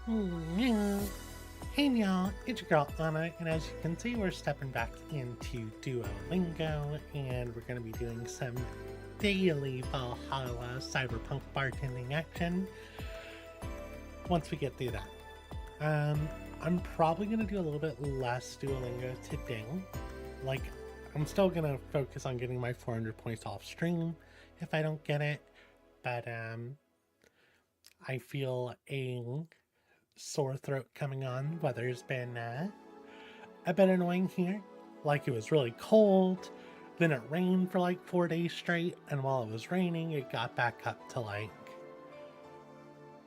Mm, Hey y'all, it's your girl Anna, and as you can see, we're stepping back into Duolingo, and we're going to be doing some daily Valhalla cyberpunk bartending action once we get through that. I'm probably going to do a little bit less Duolingo today. Like, I'm still going to focus on getting my 400 points off stream if I don't get it, but I feel a sore throat coming on. Weather's been a bit annoying here. Like, it was really cold, then it rained for like 4 days straight, and while it was raining, it got back up to like,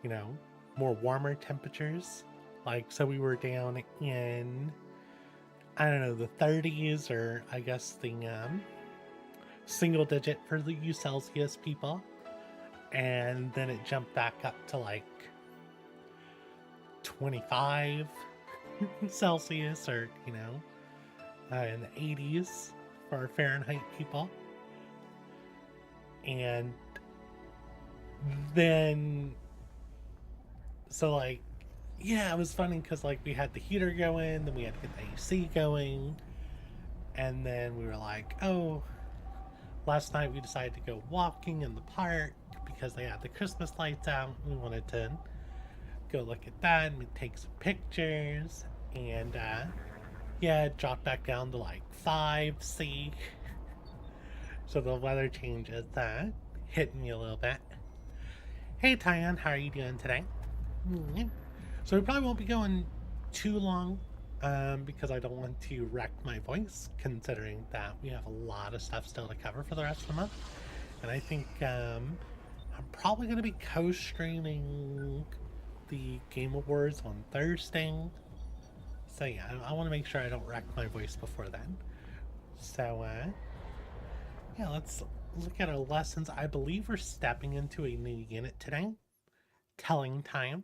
you know, more warmer temperatures. Like, so we were down in, I don't know, the 30s, or I guess the single digit for the U Celsius people, and then it jumped back up to like 25 Celsius, or you know, in the 80s for our Fahrenheit people. And then, so like, yeah, it was funny because like we had the heater going, then we had to get the AC going, and then we were like, oh, last night we decided to go walking in the park because they had the Christmas lights out. We wanted to go look at that and take some pictures, and yeah, it dropped back down to like 5C. So the weather changes hitting me a little bit. Hey Tyan, how are you doing today? So we probably won't be going too long because I don't want to wreck my voice, considering that we have a lot of stuff still to cover for the rest of the month. And I think I'm probably going to be co-streaming the Game Awards on Thursday. So yeah, I want to make sure I don't wreck my voice before then. So yeah, let's look at our lessons. I believe we're stepping into a new unit today. Telling time.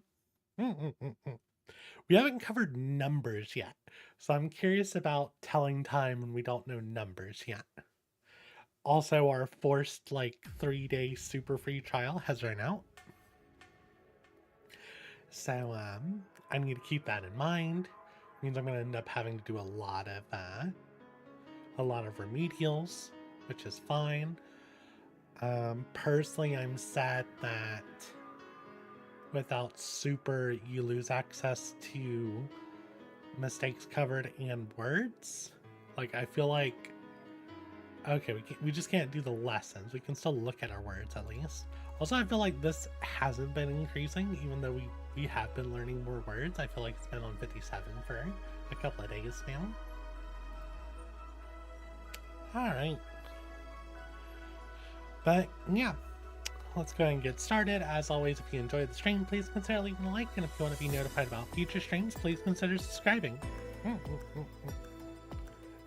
We haven't covered numbers yet, so I'm curious about telling time when we don't know numbers yet. Also, our forced like 3-day super free trial has run out. So I need to keep that in mind. It means I'm gonna end up having to do a lot of remedials, which is fine. Personally, I'm sad that without super, you lose access to mistakes covered and words. Like, I feel like, okay, we just can't do the lessons. We can still look at our words at least. Also, I feel like this hasn't been increasing, even though we have been learning more words. I feel like it's been on 57 for a couple of days now. Alright. But yeah, let's go ahead and get started. As always, if you enjoyed the stream, please consider leaving a like, and if you want to be notified about future streams, please consider subscribing.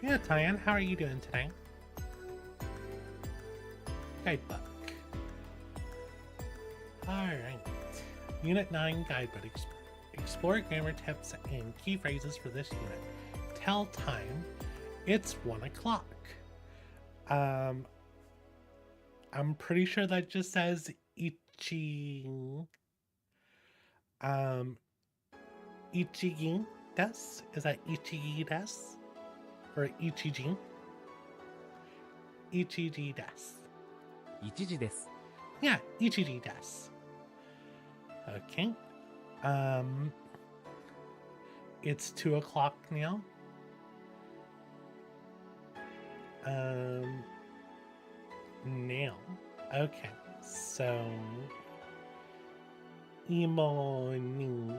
Yeah, Tyan, how are you doing today? Guidebook. Alright. Unit 9 Guidebook. Explore grammar tips and key phrases for this unit. Tell time. It's 1 o'clock. I'm pretty sure that just says ichi ichigi desu? Is that ichigi desu? Or ichiji? Ichiji desu. 1時です。 Yeah, ichiji desu. Okay. It's 2 o'clock now. Now. Okay. So, imo ni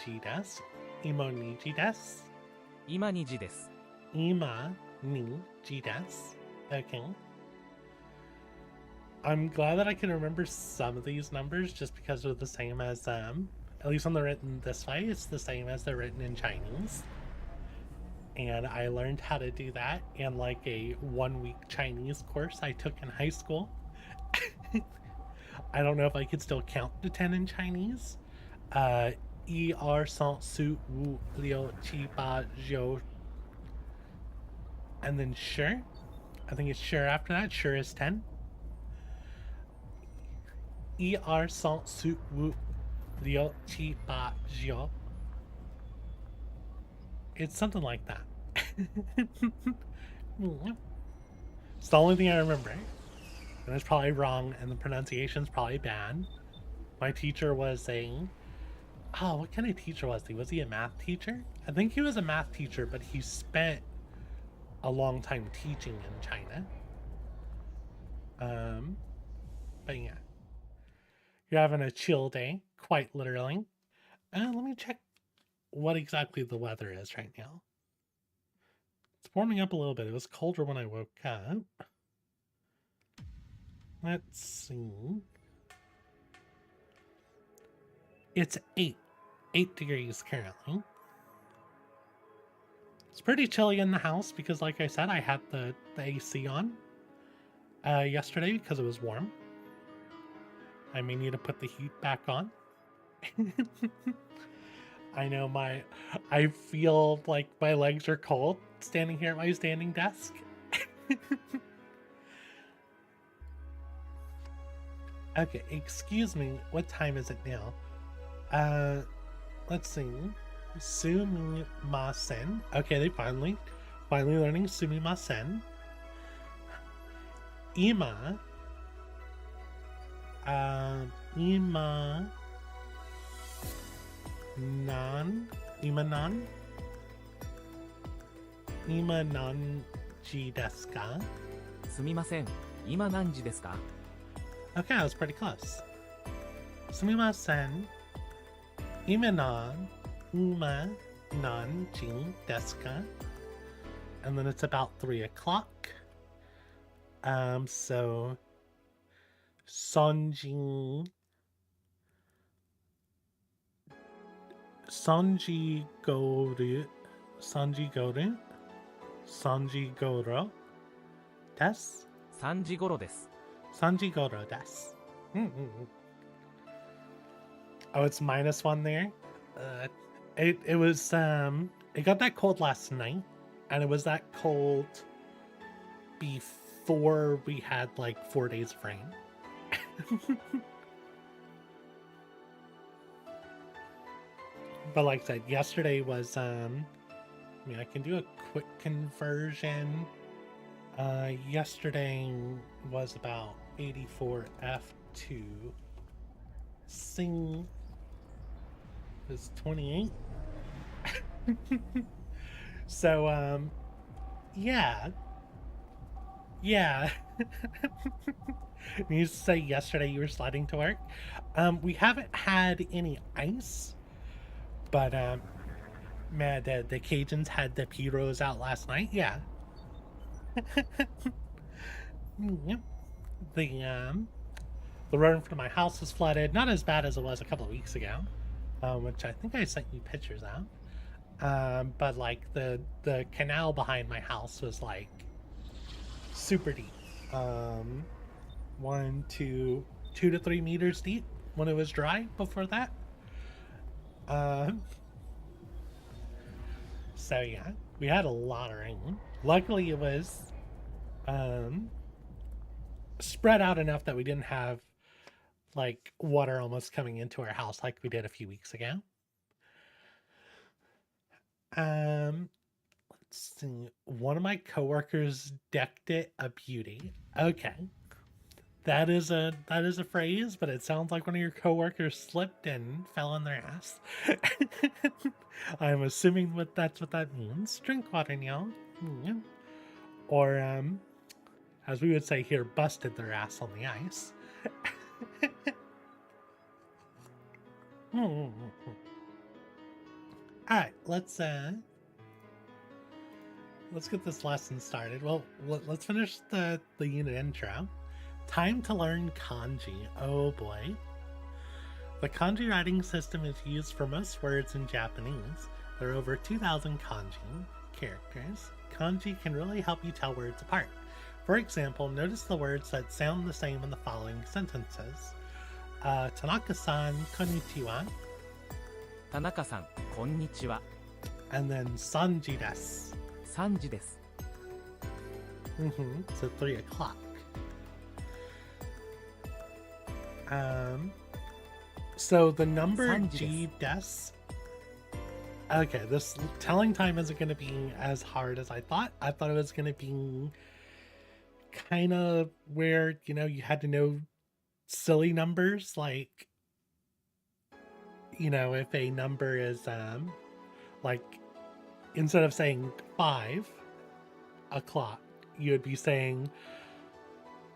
desu. Imo ni desu. 今2時です。 Ima ni desu. Okay. I'm glad that I can remember some of these numbers just because they're the same as, at least when they're written this way, it's the same as they're written in Chinese. And I learned how to do that in like a 1-week Chinese course I took in high school. I don't know if I could still count to 10 in Chinese. 1 2 3 4 5 6 7 8 and then sure. I think it's sure after that. Sure is 10. 1 2 3 4 Ryo chi ba jio. It's something like that. It's the only thing I remember. And it's probably wrong, and the pronunciation's probably bad. My teacher was saying, oh, what kind of teacher was he? Was he a math teacher? I think he was a math teacher, but he spent a long time teaching in China. But yeah. You're having a chill day, quite literally. Let me check what exactly the weather is right now. It's warming up a little bit. It was colder when I woke up. Let's see. It's 8 degrees currently. It's pretty chilly in the house because, like I said, I had the AC on yesterday because it was warm. I may need to put the heat back on. I know I feel like my legs are cold standing here at my standing desk. Okay, excuse me, what time is it now? Let's see. Sumimasen. Okay, they finally learning sumimasen. Ima. Ima nan ji desu ka? すみません。今何時ですか? Okay, I was pretty close. Sumimasen. Ima nan ji desu ka? And then it's about 3 o'clock. So Sanji Goro des? 3時頃です。 Sanji Goro des. Oh, it's -1 there. It was it got that cold last night, and it was that cold before we had like 4 days of rain. But like I said, yesterday was I mean, I can do a quick conversion. Yesterday was about 84 F2. Sing is 28. So yeah. You used to say yesterday you were sliding to work. We haven't had any ice, but man, the Cajuns had the Piros out last night. Yeah. The road in front of my house was flooded. Not as bad as it was a couple of weeks ago, which I think I sent you pictures of. But like the canal behind my house was like super deep. 2 to 3 meters deep when it was dry before that. So yeah, we had a lot of rain. Luckily it was spread out enough that we didn't have like water almost coming into our house like we did a few weeks ago. Let's see. One of my coworkers decked it a beauty. Okay. That is a phrase, but it sounds like one of your coworkers slipped and fell on their ass. I'm assuming that's what that means. Drink water, Neil. Or as we would say here, busted their ass on the ice. Alright, let's get this lesson started. Well, let's finish the unit intro. Time to learn kanji. Oh boy. The kanji writing system is used for most words in Japanese. There are over 2,000 kanji characters. Kanji can really help you tell words apart. For example, notice the words that sound the same in the following sentences. Tanaka-san, konnichiwa. Tanaka-san, konnichiwa. And then sanji desu. 3時です。 So 3 o'clock. So the number 3時 G des. Okay, this telling time isn't going to be as hard as I thought. I thought it was going to be kind of where, you know, you had to know silly numbers, like, you know, if a number is like, instead of saying 5 o'clock, you would be saying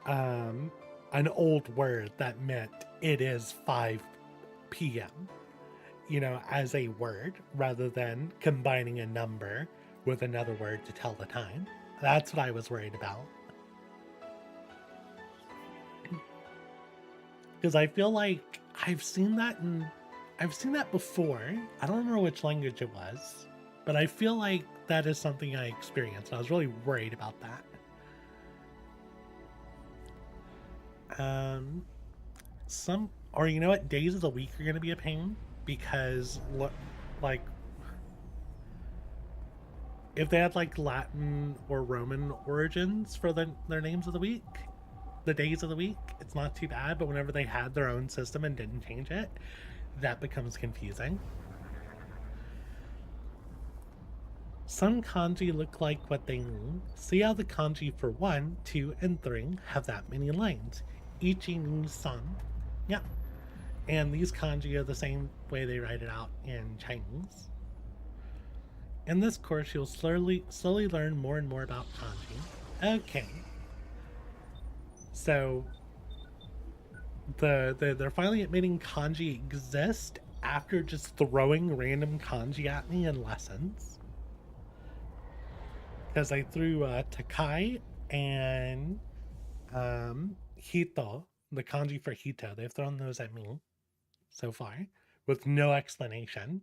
an old word that meant it is 5 p.m., you know, as a word, rather than combining a number with another word to tell the time. That's what I was worried about. Because I feel like I've seen that before. I don't remember which language it was, but I feel like that is something I experienced. I was really worried about that. Or you know what, days of the week are going to be a pain, because like if they had like Latin or Roman origins for their names of the week, the days of the week, it's not too bad. But whenever they had their own system and didn't change it, that becomes confusing. Some kanji look like what they mean. See how the kanji for 1, 2, and 3 have that many lines. Ichi ni san. Yeah. And these kanji are the same way they write it out in Chinese. In this course, you'll slowly learn more and more about kanji. Okay. So they're finally admitting kanji exist after just throwing random kanji at me in lessons. Because I threw Takai and Hito, the kanji for Hito. They've thrown those at me so far with no explanation.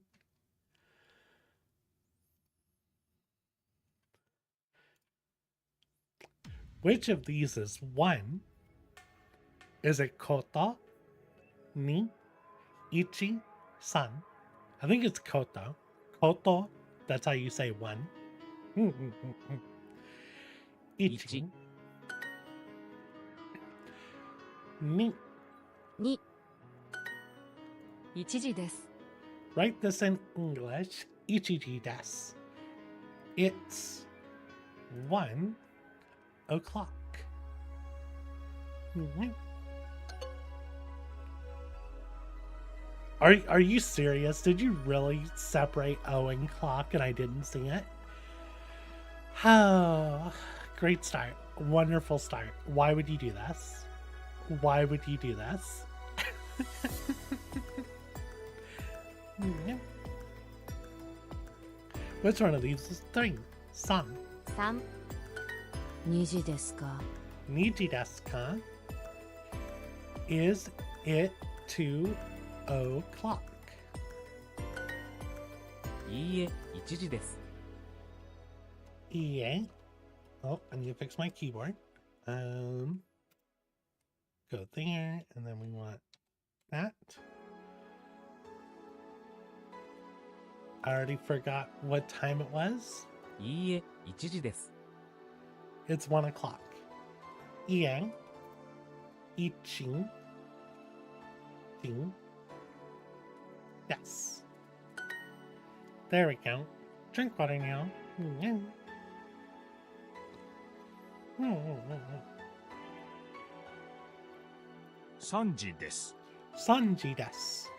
Which of these is 1? Is it koto, ni, ichi, san? I think it's koto. Koto, that's how you say 1. Ichi. Ni. 2、1時です。 Write this in English. Ichiji desu. It's 1 o'clock. Are you serious? Did you really separate O and clock and I didn't see it? Oh, great start. Wonderful start. Why would you do this? Why would you do this? Which one of these is 3? San. 3、2時ですか。 Niji desu ka? Is it 2 o'clock? いいえ、1時です。 EA. Oh, I need to fix my keyboard. Go there, and then we want that. I already forgot what time it was. いいえ、1時です。 It's 1 o'clock. EA. Ichin. Ding. Yes. There we go. Drink water now. Mm-hmm. 3時です。 Sanji desu.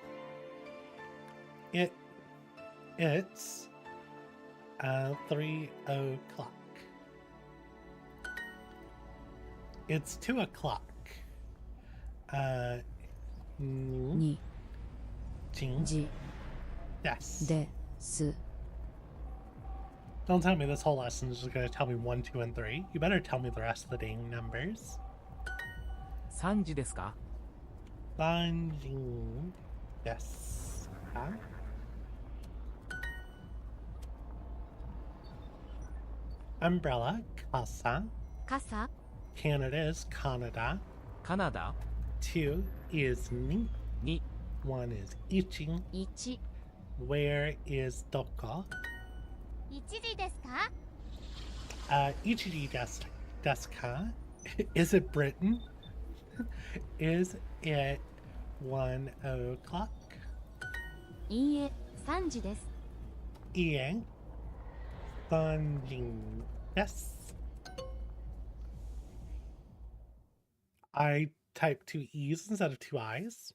It's 3 o'clock. It's 2 o'clock. 2 Jing 時 desu. です。 Don't tell me this whole lesson is just going to tell me 1, 2, and 3. You better tell me the rest of the dang numbers. 3時ですか？ Sanji desu. Huh? Umbrella, kasa. 傘 Canada is Canada. カナダ 2 is ni. 2、 1 is ichi. 1、 Where is doko? 1時ですか？ Ichiji desu ka? Is it Britain? Is it 1 o'clock? いいえ、3時です。 EN Vtuber. Yes. I type 2 E's instead of 2 I's.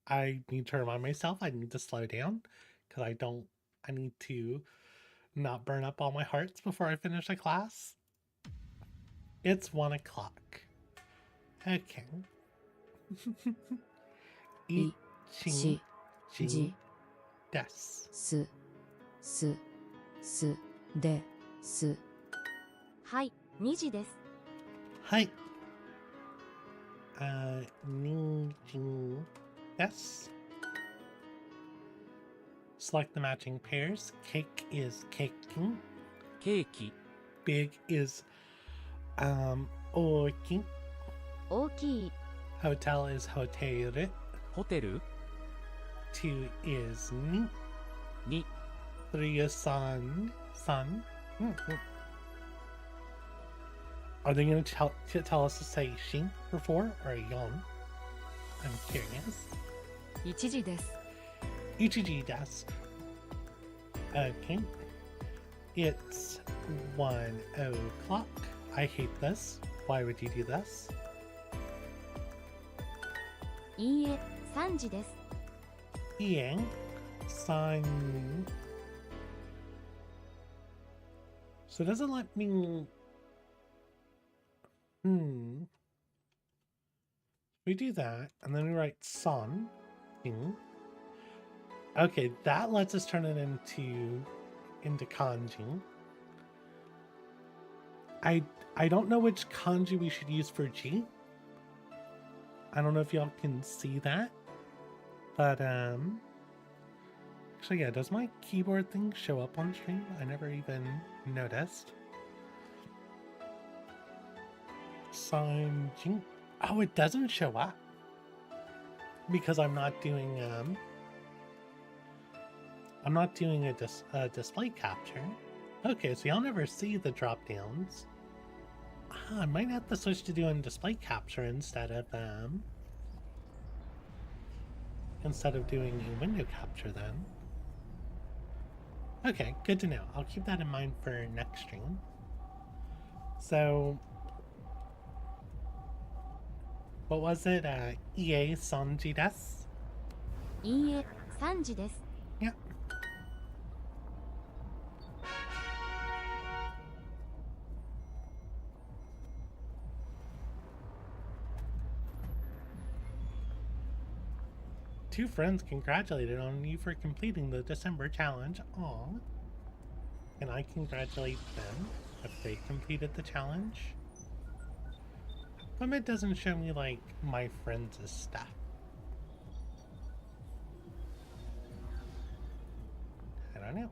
I need to remind myself I need to slow down because I need to not burn up all my hearts before I finish a class. It's 1 o'clock. Okay. い、し、じ、です。す、す、す、です。はい、2時です。はい。にじです。Select the matching pairs. Cake is caking. ケーキ、 Big is 大きい。大きい、 Hotel is hotel. ホテル 2 is ni. に 3 is sun. Sun. Are they going to tell us to say shin for 4 or yon? I'm curious. 1時です。 Ichiji desu. Okay. It's 1 o'clock. I hate this. Why would you do this? いいえ、3時です。 Ian. Sun. So it doesn't let me. We do that, and then we write sun. Okay, that lets us turn it into kanji. I don't know which kanji we should use for G. I don't know if y'all can see that, but actually, yeah, does my keyboard thing show up on stream? I never even noticed. Sanji. Oh, it doesn't show up because I'm not doing a display capture. Okay, so y'all never see the drop downs. I might have to switch to doing display capture instead of doing a window capture then. Okay, good to know. I'll keep that in mind for next stream. So, what was it? EA Sanji desu? いいえ、3時です。 Yeah. Two friends congratulated on you for completing the December challenge. Aw. Can I congratulate them if they completed the challenge? But it doesn't show me, like, my friends' stuff. I don't know.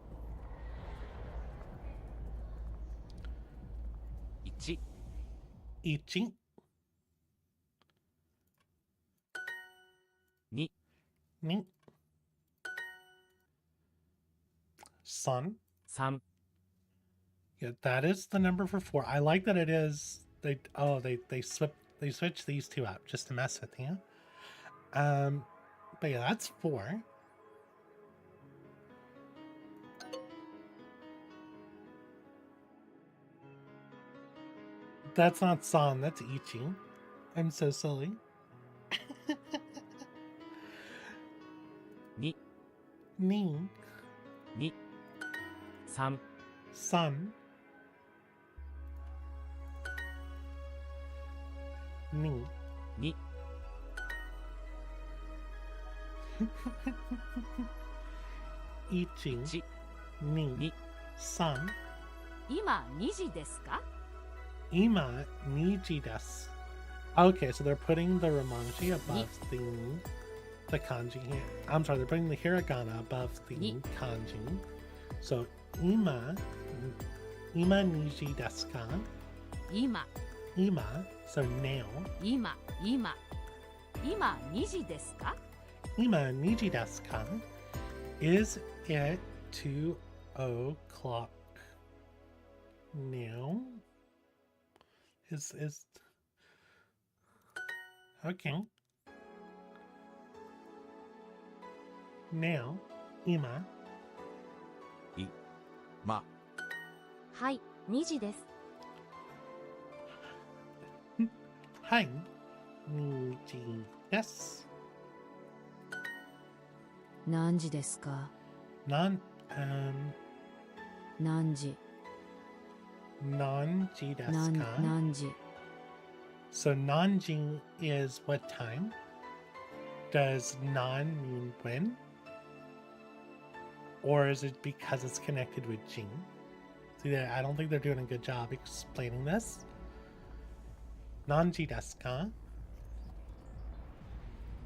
1 Ichi. 2 Ni. Sun. 3 Yeah, that is the number for 4. I like that it is. They switch these two up just to mess with you. But yeah, that's 4. That's not San, that's Ichi. I'm so silly. 2 Ni. 2 3 Sun. Ni. 2 Ichi. 1 Ni. 2 Sun. 今2時ですか？ Ima niji desu. Okay, so they're putting the romanji above the kanji here. I'm sorry, they're putting the hiragana above the kanji. So ima niji desu ka? 今、 Ima, so now. 今2時ですか？ Ima niji desu ka? Is it 2 o'clock now? Is okay. now. Ima. ま、はい、2時です。 Hi. Niji desu. 何時ですか？ Non, 何時？ nanji desu ka? 何時？ So nanji is what time? Does nan mean when? Or is it because it's connected with jing? See, I don't think they're doing a good job explaining this. Nanji desu ka?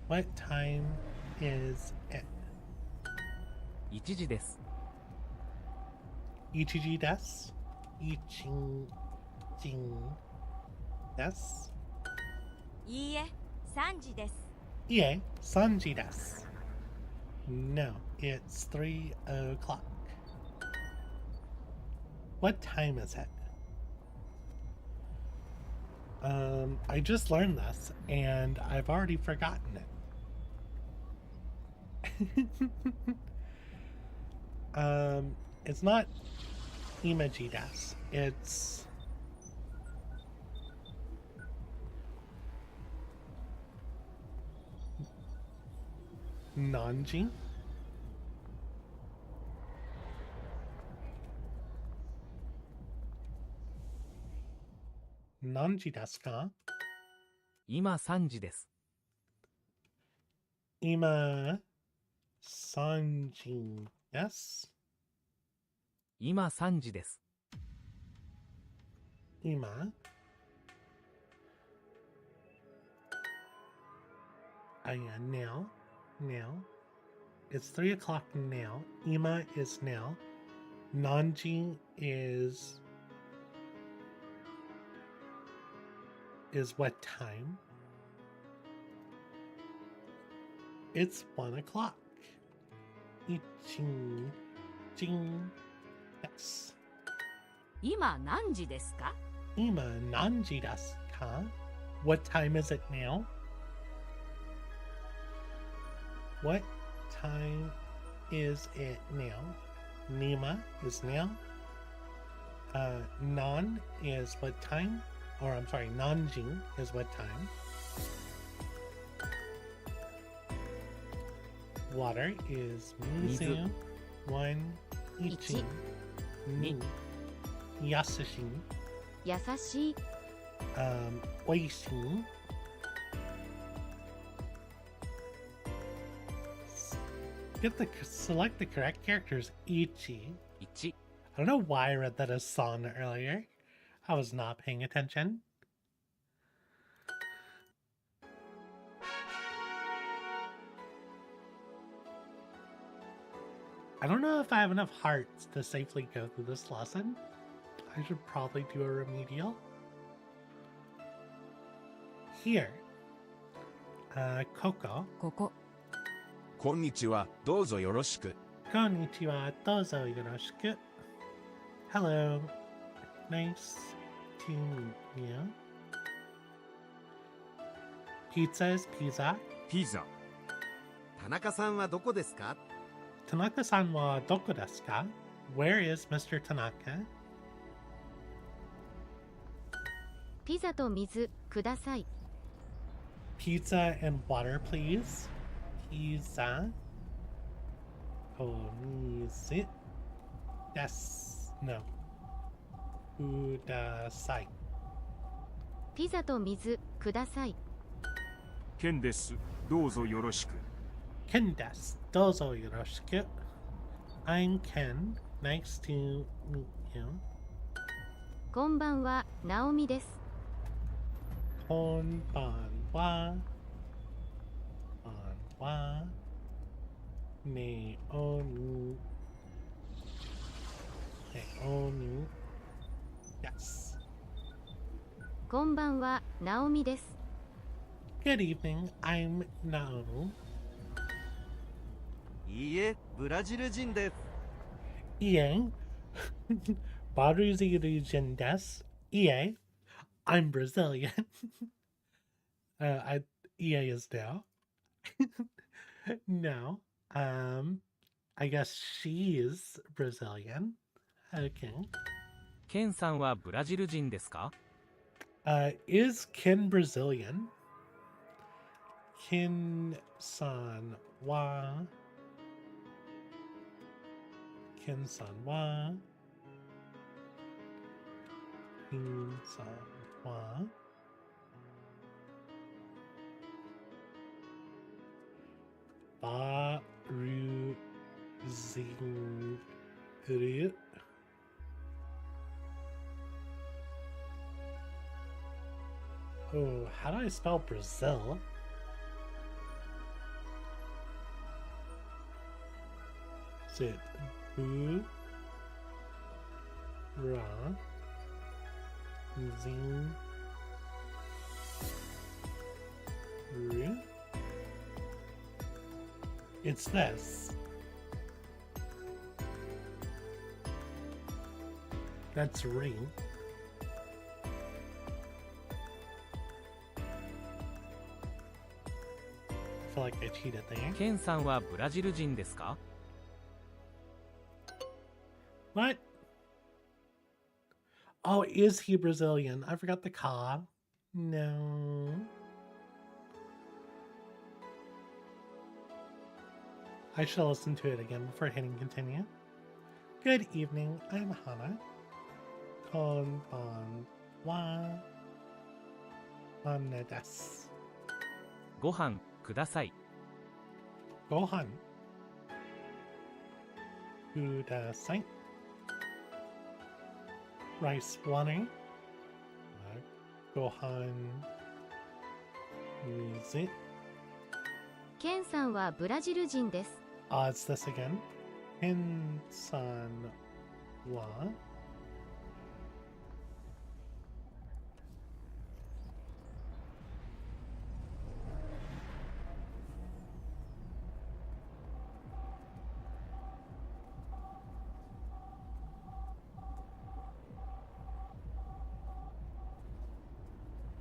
What time is it? 1時です。 Ichiji desu? Ichin jing desu? いいえ、3時です。 Ie, sanji desu. No, it's 3 o'clock. What time is it? I just learned this, and I've already forgotten it. It's not imaji desu. It's nanji. Nanji desu ka? 今3時です。 Ima sanji desu? 今3時です。 Ima. Yeah, now. It's 3 o'clock now. Ima is now. Nanji is what time? It's 1 o'clock. Ichin jing desu. 今何時ですか？ Ima nanji desu ka? What time is it now? What time is it now? Nima is now. Nan is what time? Or I'm sorry, nanjing is what time? Water is mizu. 1, ichin, ni, yasashin, 優しい。 oishin. Select the correct characters. Ichi. 1、 I don't know why I read that as son earlier. I was not paying attention. I don't know if I have enough hearts to safely go through this lesson. I should probably do a remedial. Here. Coco. ここ。こんにちは、どうぞよろしく。 Konnichiwa, dozo yoroshiku. Hello. Nice to meet you. Pizza is pizza. ピザ、田中さんはどこですか？ Tanaka-san wa doko desu ka? Where is Mr. Tanaka? ピザと水ください。 Pizza and water, please. Pizza. Konizu. Desu. No. Kudasai. ピザと水ください。ケンです。どうぞよろしく。 Ken desu. Dozo yoroshiku. I'm Ken. Nice to meet you. こんばんは、ナオミです。 Konbanwa. Banwa. Neonu. Neonu. Yes. こんばんは、ナオミです。 Good evening. I'm Naonu. いいえ、ブラジル人です。 Ie. Baruziru des. Ie. I'm Brazilian. EA is now. No. I guess she's Brazilian. Okay. ケンさんはブラジル人ですか？ Is Ken Brazilian? Ken-san wa. Ken-san wa. Ken-san wa. Baru-zing-ru. Oh, how do I spell Brazil? Is it bu ra zing ru? It's this. That's ring. I feel like I cheated there. ケンさんはブラジル人ですか？ What? Oh, is he Brazilian? I forgot the ka. No. I shall listen to it again before hitting continue. Good evening, I'm Hana. Konbanwa. Hana desu. ご飯ください。 Gohan. Kudasai. Rice water. Gohan. Is it? ケンさんはブラジル人です。It's this again. Ken-san wa.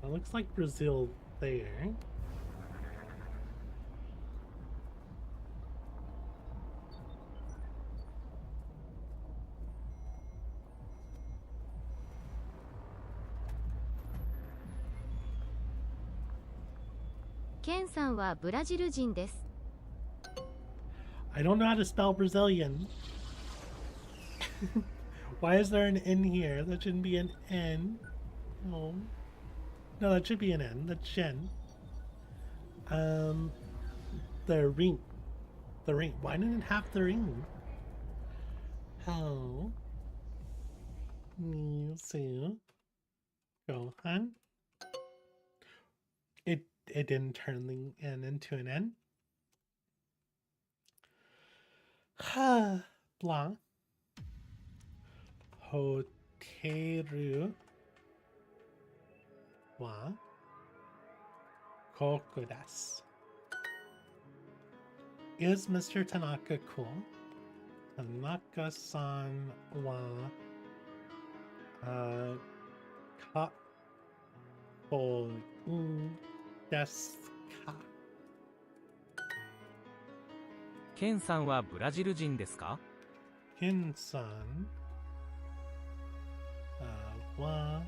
It looks like Brazil there. Ken さんはブラジル人です。 I don't know how to spell Brazilian. Why is there an N here? That shouldn't be an N. Oh. No, that should be an N. That's Jen. The ring. The ring. Why didn't it have the ring? How? Mew Sukeban. It didn't turn the N into an N. Ha. Blah. Hoteru wa koku desu. Is Mr. Tanaka cool? Tanaka-san wa kako desu ka? ケンさんはブラジル人ですか？ Ken-san wa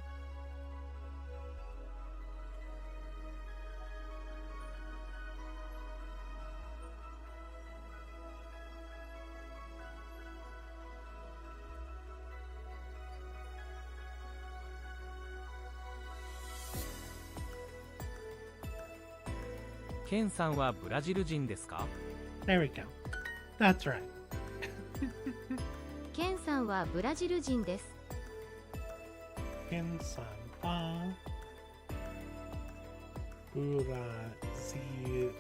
ケンさんはブラジル人ですか？ There we go. That's right. ケンさんはブラジル人です。 Ken-san wa Brazil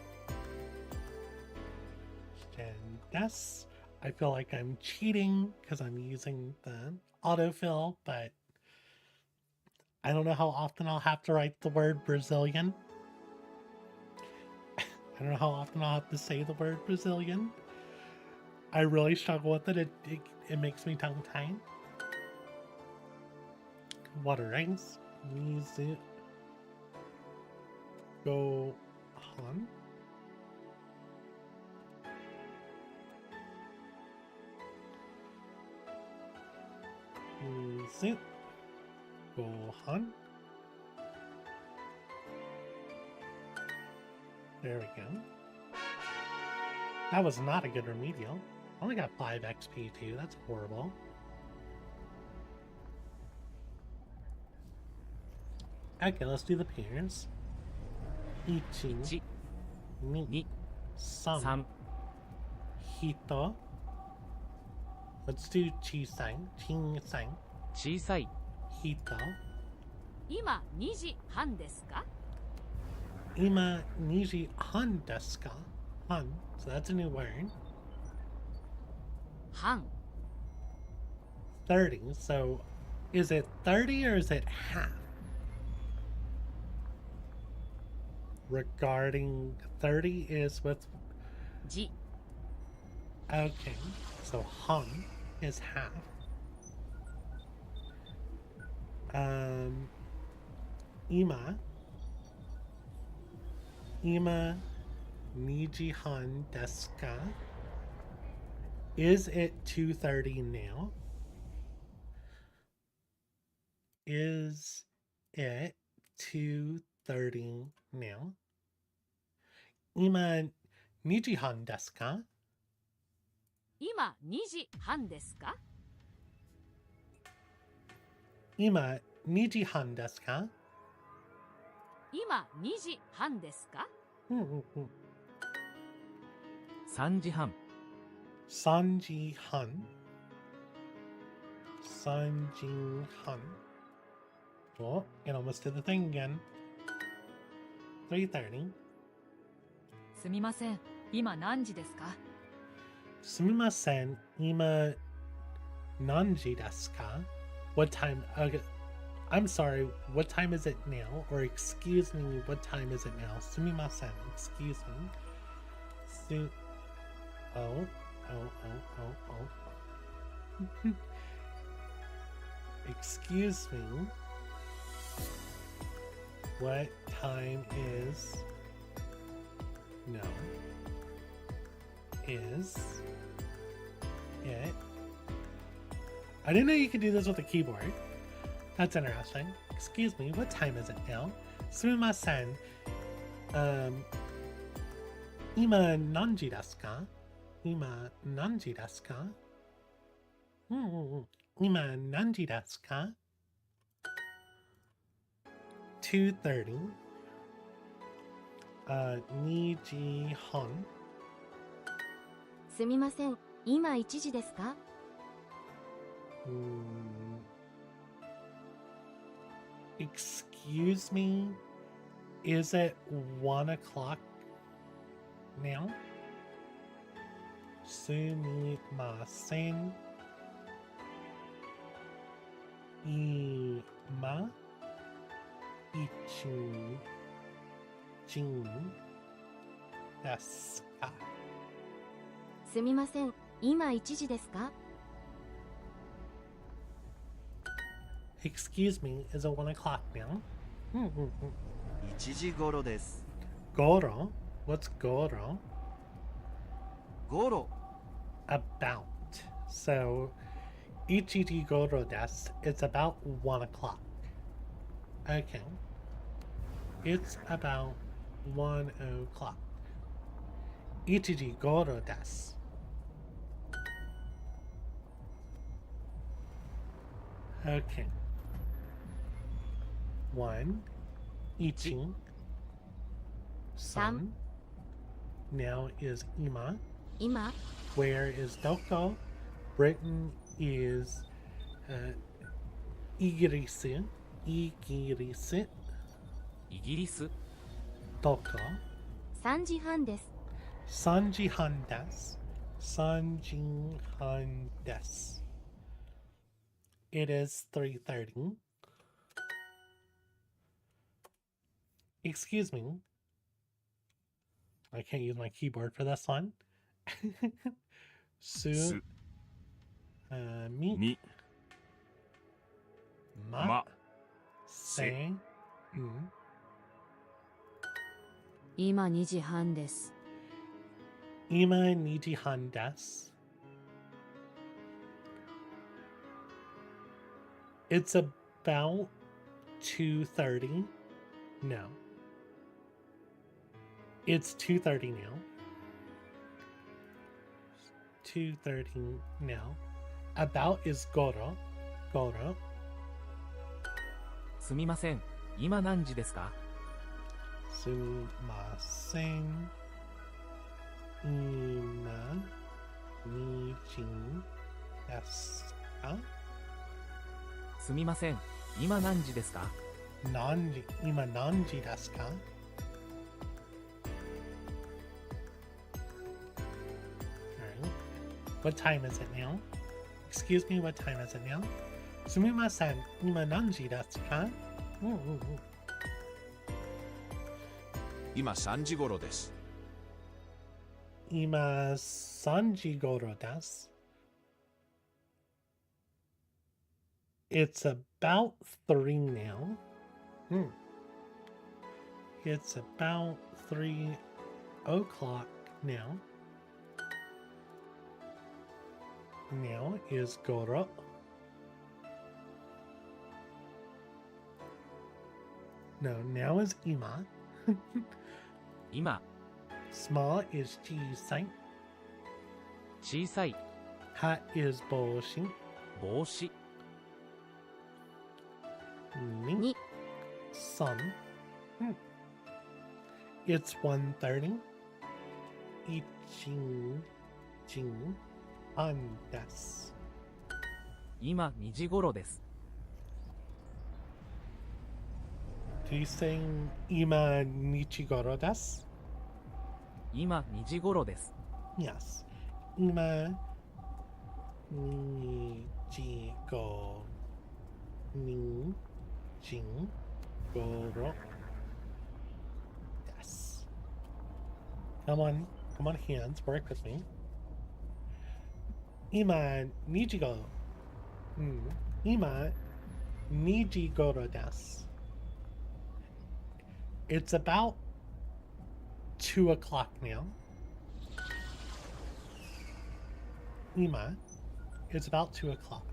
desu. I feel like I'm cheating because I'm using the autofill, but I don't know how often I'll have to write the word Brazilian. I don't know how often I'll have to say the word Brazilian. I really struggle with it. It makes me tongue-tied. Water rice. Mizu. Go on. Soup. Gohan. There we go. That was not a good remedial. Only got 5 XP too. That's horrible. Okay, let's do the pairs. Ichi, 1、 ni, 2、 san, 3、 hito. Let's do chisai, chinsai, 小さい、 hito. 今2時半ですか？ Ima niji han desu ka? Han. So that's a new word. 半 30. So is it 30 or is it half? Regarding 30 is with 時 okay. So han is half. Ima niji han desu ka? Is it 2:30 now? Is it 2:30 now? Ima niji han desu ka? 今2時半ですか？ Ima niji han desu ka? 今2時半ですか？ 3時半、 Sanji han. Sanji han. Oh, it almost did the thing again. 3:30. すみません。今何時ですか？ Sumimasen, ima nanji desu ka? What time? Okay, I'm sorry, what time is it now? Or excuse me, what time is it now? Sumimasen, excuse me. Oh. Excuse me. What time is... No. Is... it... I didn't know you could do this with a keyboard. That's interesting. Excuse me, what time is it now? Sumimasen. Ima nanji desu ka? Ima nanji desu ka? Ima nanji desu ka? 2:30. Niji han. すみません。今1時ですか？ Excuse me? Is it 1 o'clock now? Sumimasen. Ima. Ichi. Jin. Desu ka? すみません。今1時ですか？ Excuse me, is it 1 o'clock now? 1時頃です。 Goro? What's goro? ゴロ About. So, ichiji goro desu. It's about 1 o'clock. Okay. It's about 1 o'clock. Ichiji goro desu. Okay. 1. Ichi. San. Now is ima. 今 Where is doko? Britain is igirisu. Igirisu. イギリス、 Doko. 3時半です。 Sanji han desu. Sanji han desu. It is 3:30. Excuse me. I can't use my keyboard for this one. す、 mi, に、 ma, ま、 se, 今2時半です。 ima niji han desu. It's about 2:30 now. It's 2:30 now. 2:30 now. About is goro. Goro. すみません。今何時ですか？ Sumimasen. Ima nijin desu ka? すみません。今何時ですか？ Nanji. Ima nanji desu ka? Alright. What time is it now? Excuse me, what time is it now? Sumimasen. Ima nanji desu ka? 今3時頃です。今3時頃です。It's about 3 now. It's about 3 o'clock now. Now is goro. No, now is ima. 今、 Small is chisai. 小さい、 Hat is boshi. 帽子、 Ni. Ni. Sun. It's 1:30. Ichin. Jin. An desu. 今2時頃です。 Do you say ima nichigoro desu? 今2時頃です。 Yes. Ima nichigo ni jin goro desu. Come on, hands, work with me. Ima nichigo. Ima nijigoro desu. It's about 2 o'clock now. Ima, it's about 2 o'clock.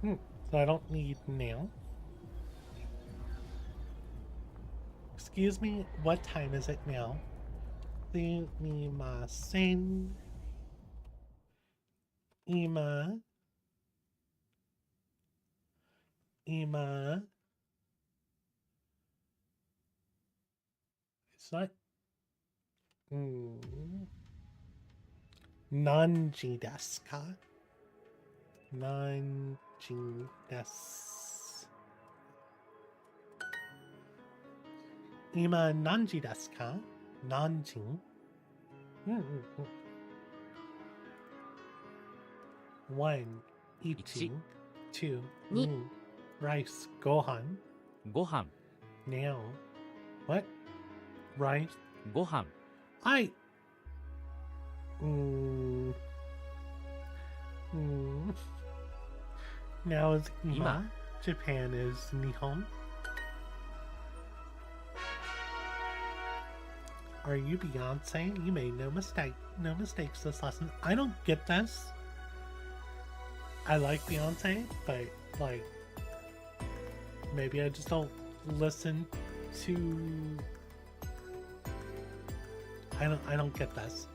So I don't need now. Excuse me, what time is it now? Sumimasen. Ima. It's not. Nanji desu ka? Nanji desu. Ima nanji desu ka? Nanji. One. Ichi. Two. Ni. Rice. Gohan. ご飯、 Now. What? Rice. ご飯、 I. Now is Ima. Ima. Japan is Nihon. Are you Beyonce? You made no mistakes this lesson. I don't get this. I like Beyonce, but like maybe I just don't listen to. I don't get this.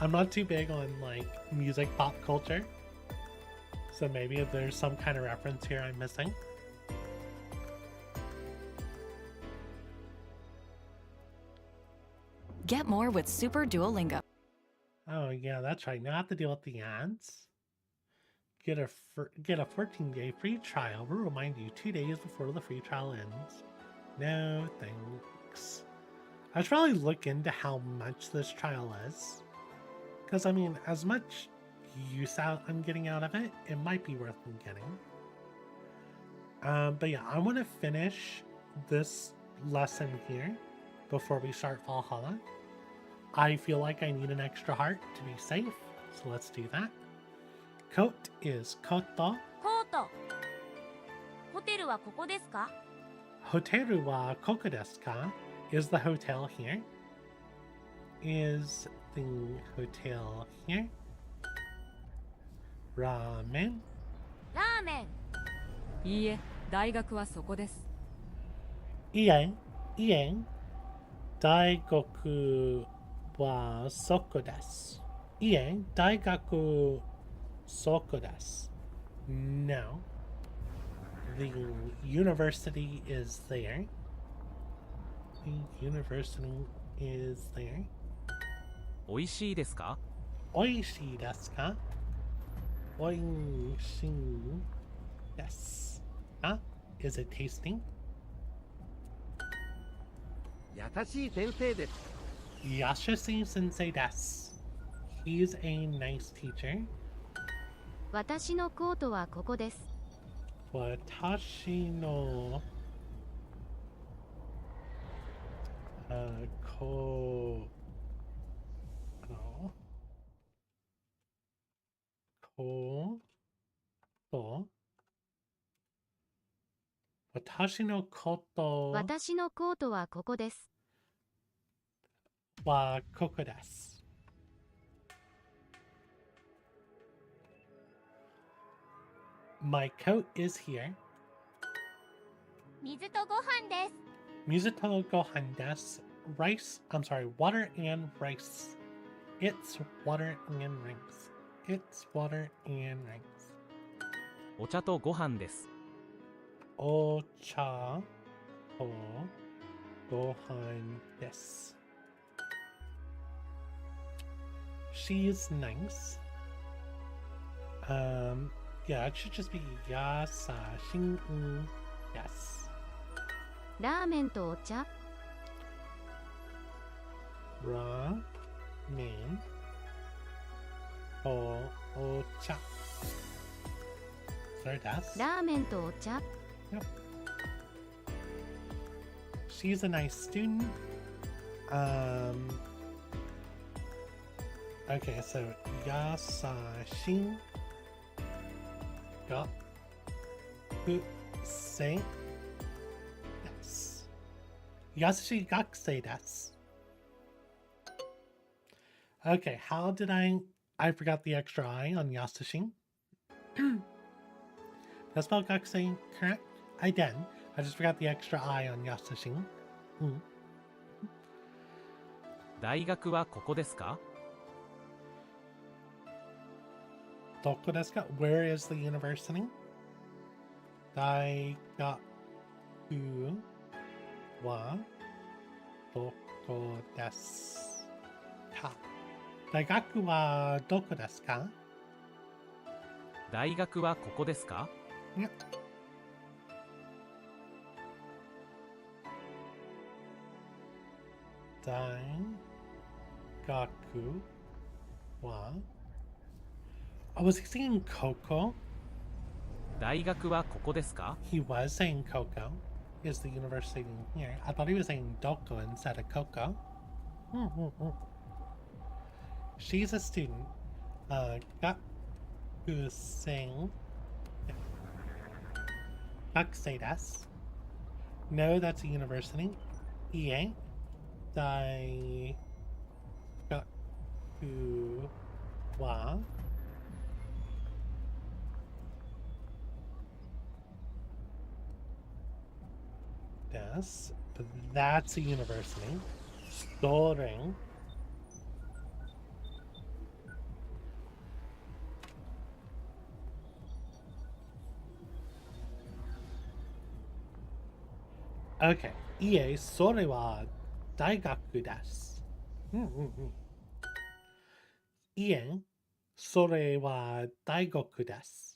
I'm not too big on like music pop culture. So maybe if there's some kind of reference here I'm missing. Get more with Super Duolingo. Oh yeah, that's right. Now I have to deal with the ads. Get a 14-day free trial. We'll remind you 2 days before the free trial ends. No thanks. I should probably look into how much this trial is. Because, I mean, as much use I'm getting out of it, it might be worth me getting. But yeah, I want to finish this lesson here before we start Valhalla. I feel like I need an extra heart to be safe, so let's do that. Coat is koto. コート。ホテルはここですか？ Hoteru wa koko desu ka? Is the hotel here? Is the hotel here? Ramen. ラーメン。いいえ、大学はそこです。EN Daigoku wa soko desu. EN Daigaku soko desu. No. The university is there. The university is there. おいしいですか？ Oishii desu ka? Oishii desu ka? Is it tasting? 優しい先生です。 Yashishi sensei desu. He's a nice teacher. 私のコートはここです。Watashi no ko koto Watashi no koto 私のコートはここです。 wa koko desu. My coat is here. 水とご飯です。 Mizuto gohan desu. Rice, I'm sorry, water and rice. It's water and rice. It's water and rice. お茶とご飯です。 Ocha to gohan desu. She's nice. Yeah, it should just be yasashin. Yes. ラーメンとお茶。 Ramen to ocha. Sorry, desu. ラーメンとお茶。 Yep. She's a nice student. Okay, so Yasashin got say desu. Yasashi gakusei desu. Okay, how did I forgot the extra I on Yasashin. Did I spell gakusei correct? I did. I just forgot the extra I on Yasashin. 大学はここですか？ Doko desu ka? Where is the university? Daigaku wa doko desu ka? Daigaku wa doko desu ka? 大学はここですか？ Yep. Daigaku wa. Oh, was he saying Coco? 大学はここですか？ He was saying Coco. Is the university here? I thought he was saying Doko instead of Coco. She's a student. Gakusei. Gakusei desu. No, that's a university. EA. Daigaku wa. Yes, but that's a university. Soaring. Okay. Ie sore wa daigaku desu. Ie sore wa daigaku desu.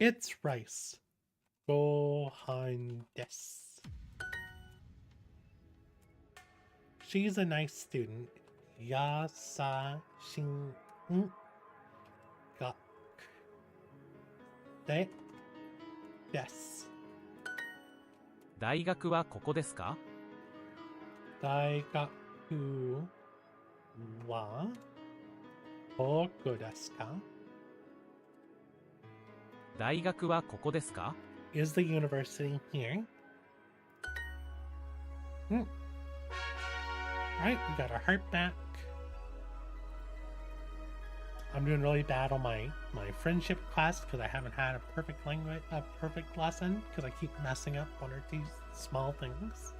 It's rice. Gohan desu. She's a nice student. Yasashin gaku de desu. 大学はここですか？ Daigaku wa koko desu ka? 大学はここですか？ Is the university here? Alright, we got our heart back. I'm doing really bad on my friendship quest because I haven't had a perfect lesson because I keep messing up one or two small things.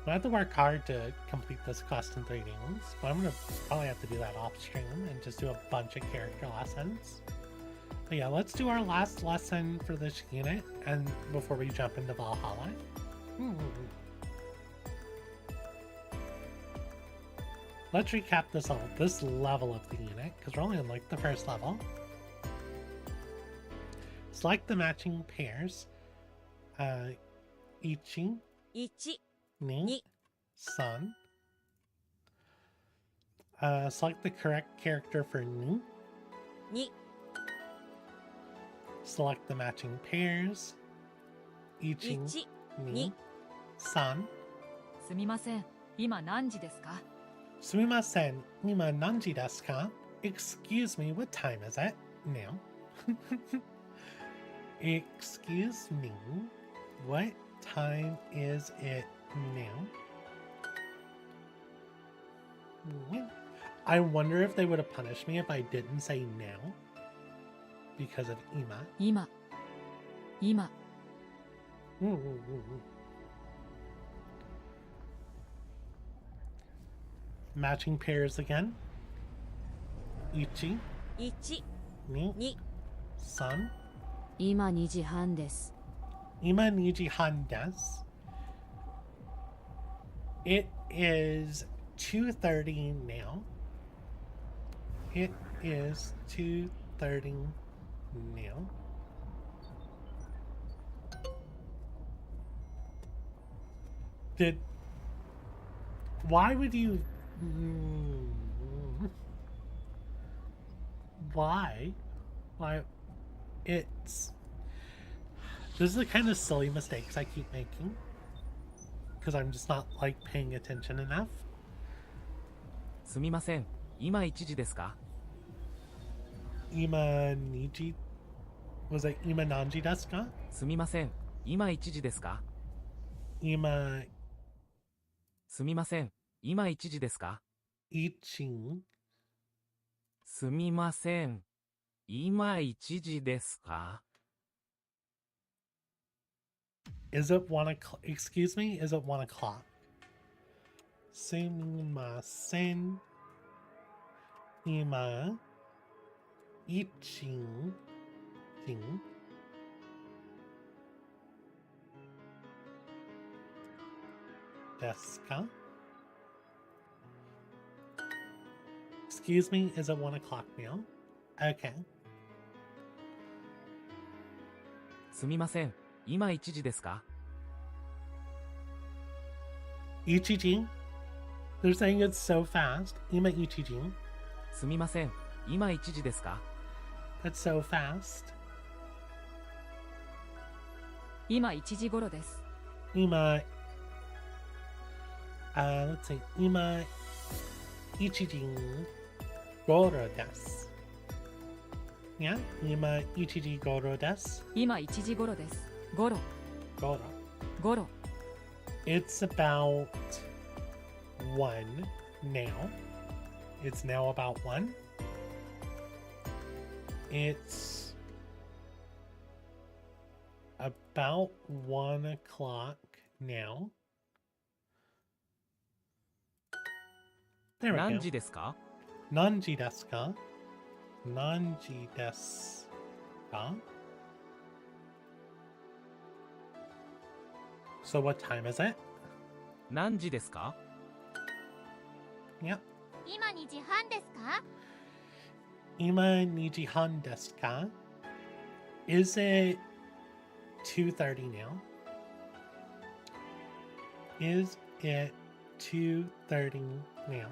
I have to work hard to complete this quest in 3 days, but I'm gonna probably have to do that off stream and just do a bunch of character lessons. But yeah, let's do our last lesson for this unit and before we jump into Valhalla. Let's recap this level of the unit, because we're only on like the first level. Select the matching pairs. Ichi, 1 Ni, 2 Sun. Select the correct character for Ni. 2 Select the matching pairs. Ichi, 1 Ni, Sun. すみません、今何時ですか？ Sumimasen, ima nanji desu ka? Excuse me, what time is it now? Excuse me, what time is it now? I wonder if they would have punished me if I didn't say now because of ima. 今 Matching pairs again. Ichi, 1 ni, 2 sun. 今2時半です Ima niji han desu. It is 2:30 now. It is 2:30 now. Why would you... Why? This is the kind of silly mistakes I keep making. Because I'm just not, like, paying attention enough. すみません、今1時ですか？ Ima niji... Was it ima nanji desu ka? すみません、今1時ですか？ Ima すみません、今1時ですか？ ichi... すみません、今1時ですか？ Is it 1 o'clock? Excuse me? Is it 1 o'clock? Sumimasen. Ima. Ichi. Ding. Desu ka? Excuse me, is it 1 o'clock now? Okay. すみません、今1時ですか？ Ichijin? They're saying it's so fast. Ima Ichijin. すみません、今1時ですか？ That's so fast. 今1時頃です。 Ima. Let's see. Ima Ichijin Goro desu. Yeah? Ima Ichiji Goro desu. 今1時頃です。ゴロ Goro. ゴロ It's about 1 now. It's now about 1. It's about 1 o'clock now. There we 何 go. 時ですか？ Nanji desu ka? Nanji desu ka? So what time is it? 何時ですか？ Yep. 今2時半ですか Ima niji han desu ka? Is it 2:30 now? Is it 2:30 now?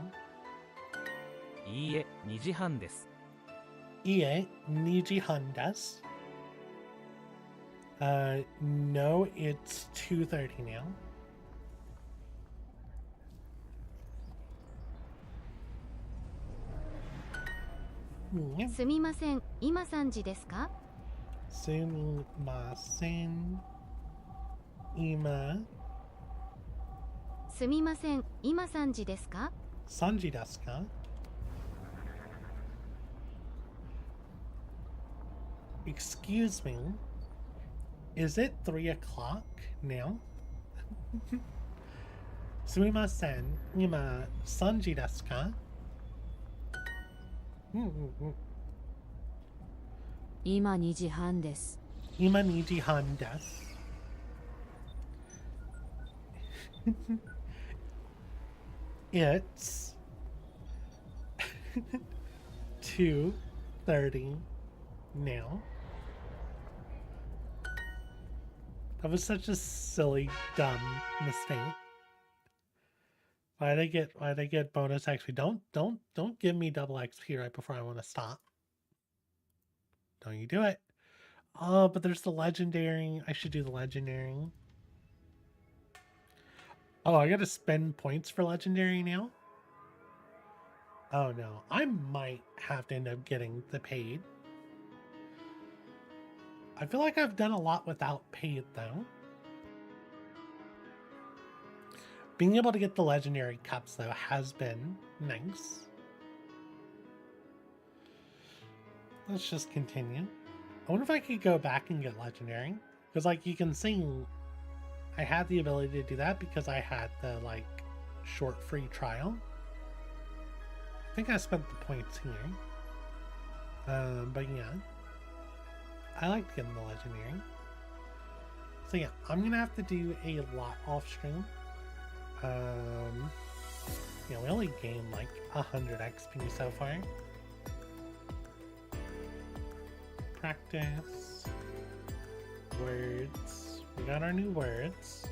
いいえ、2時半です。 Ie niji han desu? No, it's 2:30 now. Yeah. すみません今3時ですか Sumimasen. Ima すみません今3時ですか sanji desu ka? Excuse me. Is it 3 o'clock now? Sumimasen, ima sanji desu ka? 今2時半です。 Ima ni jihan desu. It's 2:30 now. That was such a silly, dumb mistake. Why'd I get bonus XP? Don't give me double XP right before I want to stop. Don't you do it. Oh, but there's the legendary. I should do the legendary. Oh, I gotta spend points for legendary now? Oh no, I might have to end up getting the paid. I feel like I've done a lot without paid though. Being able to get the legendary cups though has been nice. Let's just continue. I wonder if I could go back and get legendary. Because like you can see, I had the ability to do that because I had the like short free trial. I think I spent the points here. But yeah. I liked getting the legendary. So yeah, I'm gonna have to do a lot off stream. Yeah, we only gained like 100 XP so far. Practice. Words. We got our new words.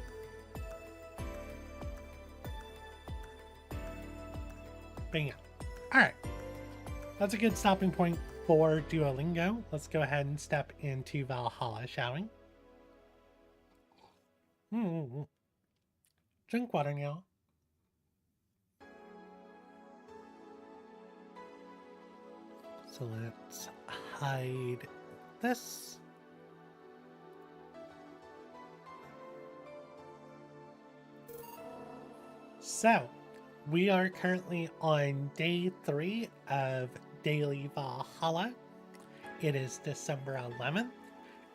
But yeah. Alright. That's a good stopping point for Duolingo. Let's go ahead and step into Valhalla, shall we? Drink water now. So let's hide this. So, we are currently on day 3 of Daily Valhalla. It is December 11th,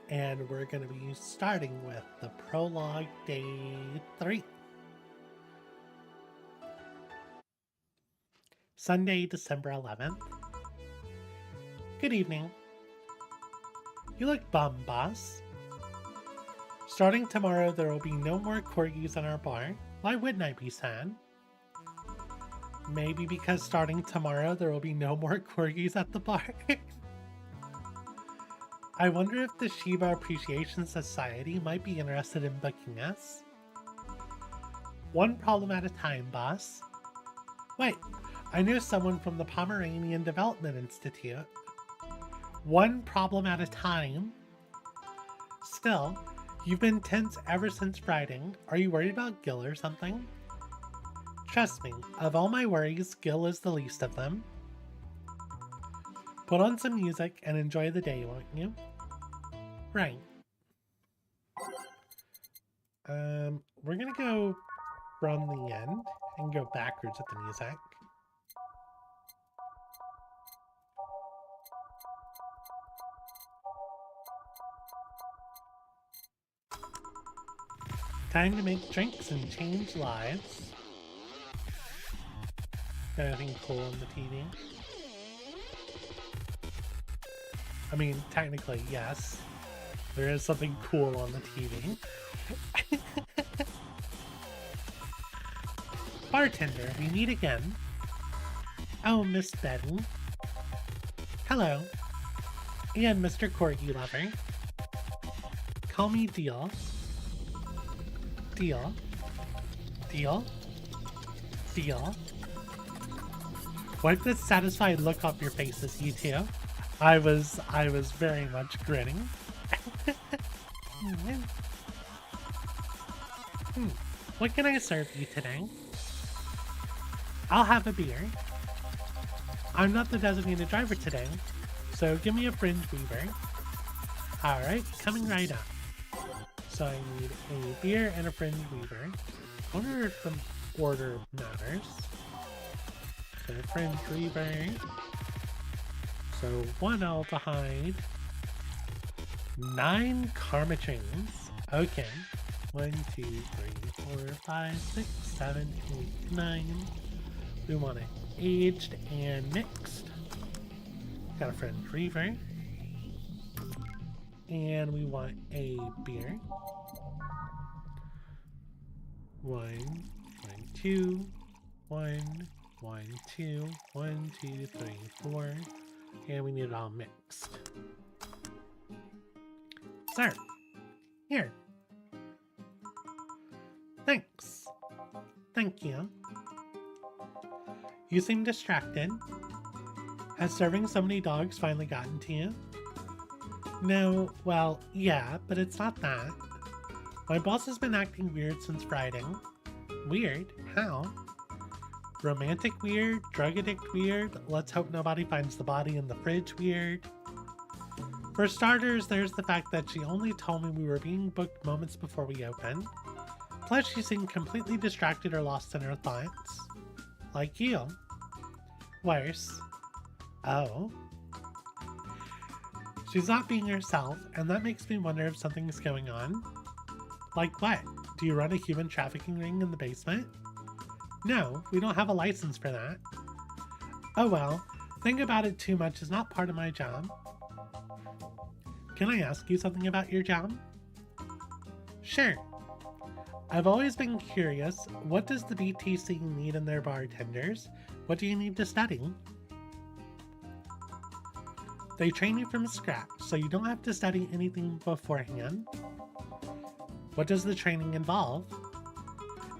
and we're going to be starting with the prologue day 3. Sunday, December 11th. Good evening. You look bummed, boss. Starting tomorrow, there will be no more corgis in our bar. Why wouldn't I be sad? Maybe because starting tomorrow, there will be no more corgis at the bar. I wonder if the Shiba Appreciation Society might be interested in booking us. One problem at a time, boss. Wait, I knew someone from the Pomeranian Development Institute. One problem at a time. Still, you've been tense ever since Friday. Are you worried about Gil or something? Trust me, of all my worries, Gil is the least of them. Put on some music and enjoy the day, won't you? Right. We're gonna go from the end and go backwards with the music. Time to make drinks and change lives. Got anything cool on the TV? I mean, technically, yes. There is something cool on the TV. Bartender, we meet again. Oh, Miss Betty. Hello. And Mr. Corgi Lover. Call me Deal. Deal. Deal. Deal. Wipe the satisfied look off your faces, you two. I was very much grinning. What can I serve you today? I'll have a beer. I'm not the designated driver today, so give me a fringe weaver. Alright, coming right up. So I need a beer and a fringe weaver. I wonder if the order matters. So fringe weaver. So one aldehyde, 9 karma chains. Okay. 1, 2, 3, 4, 5, 6, 7, 8, 9. We want it aged and mixed. Got a friend Reaver. And we want a beer. 1, 1, 2, 1, 1, 2, 1, 2, 3, 4. And we need it all mixed. Sir, here. Thanks. Thank you. You seem distracted. Has serving so many dogs finally gotten to you? No, well, yeah, but it's not that. My boss has been acting weird since Friday. Weird? How? Romantic weird? Drug addict weird? Let's hope nobody finds the body in the fridge weird? For starters, there's the fact that she only told me we were being booked moments before we opened. Plus, she seemed completely distracted or lost in her thoughts. Like you. Worse. Oh. She's not being herself, and that makes me wonder if something's going on. Like what? Do you run a human trafficking ring in the basement? No, we don't have a license for that. Oh well, thinking about it too much is not part of my job. Can I ask you something about your job? Sure. I've always been curious, what does the BTC need in their bartenders? What do you need to study? They train you from scratch, so you don't have to study anything beforehand. What does the training involve?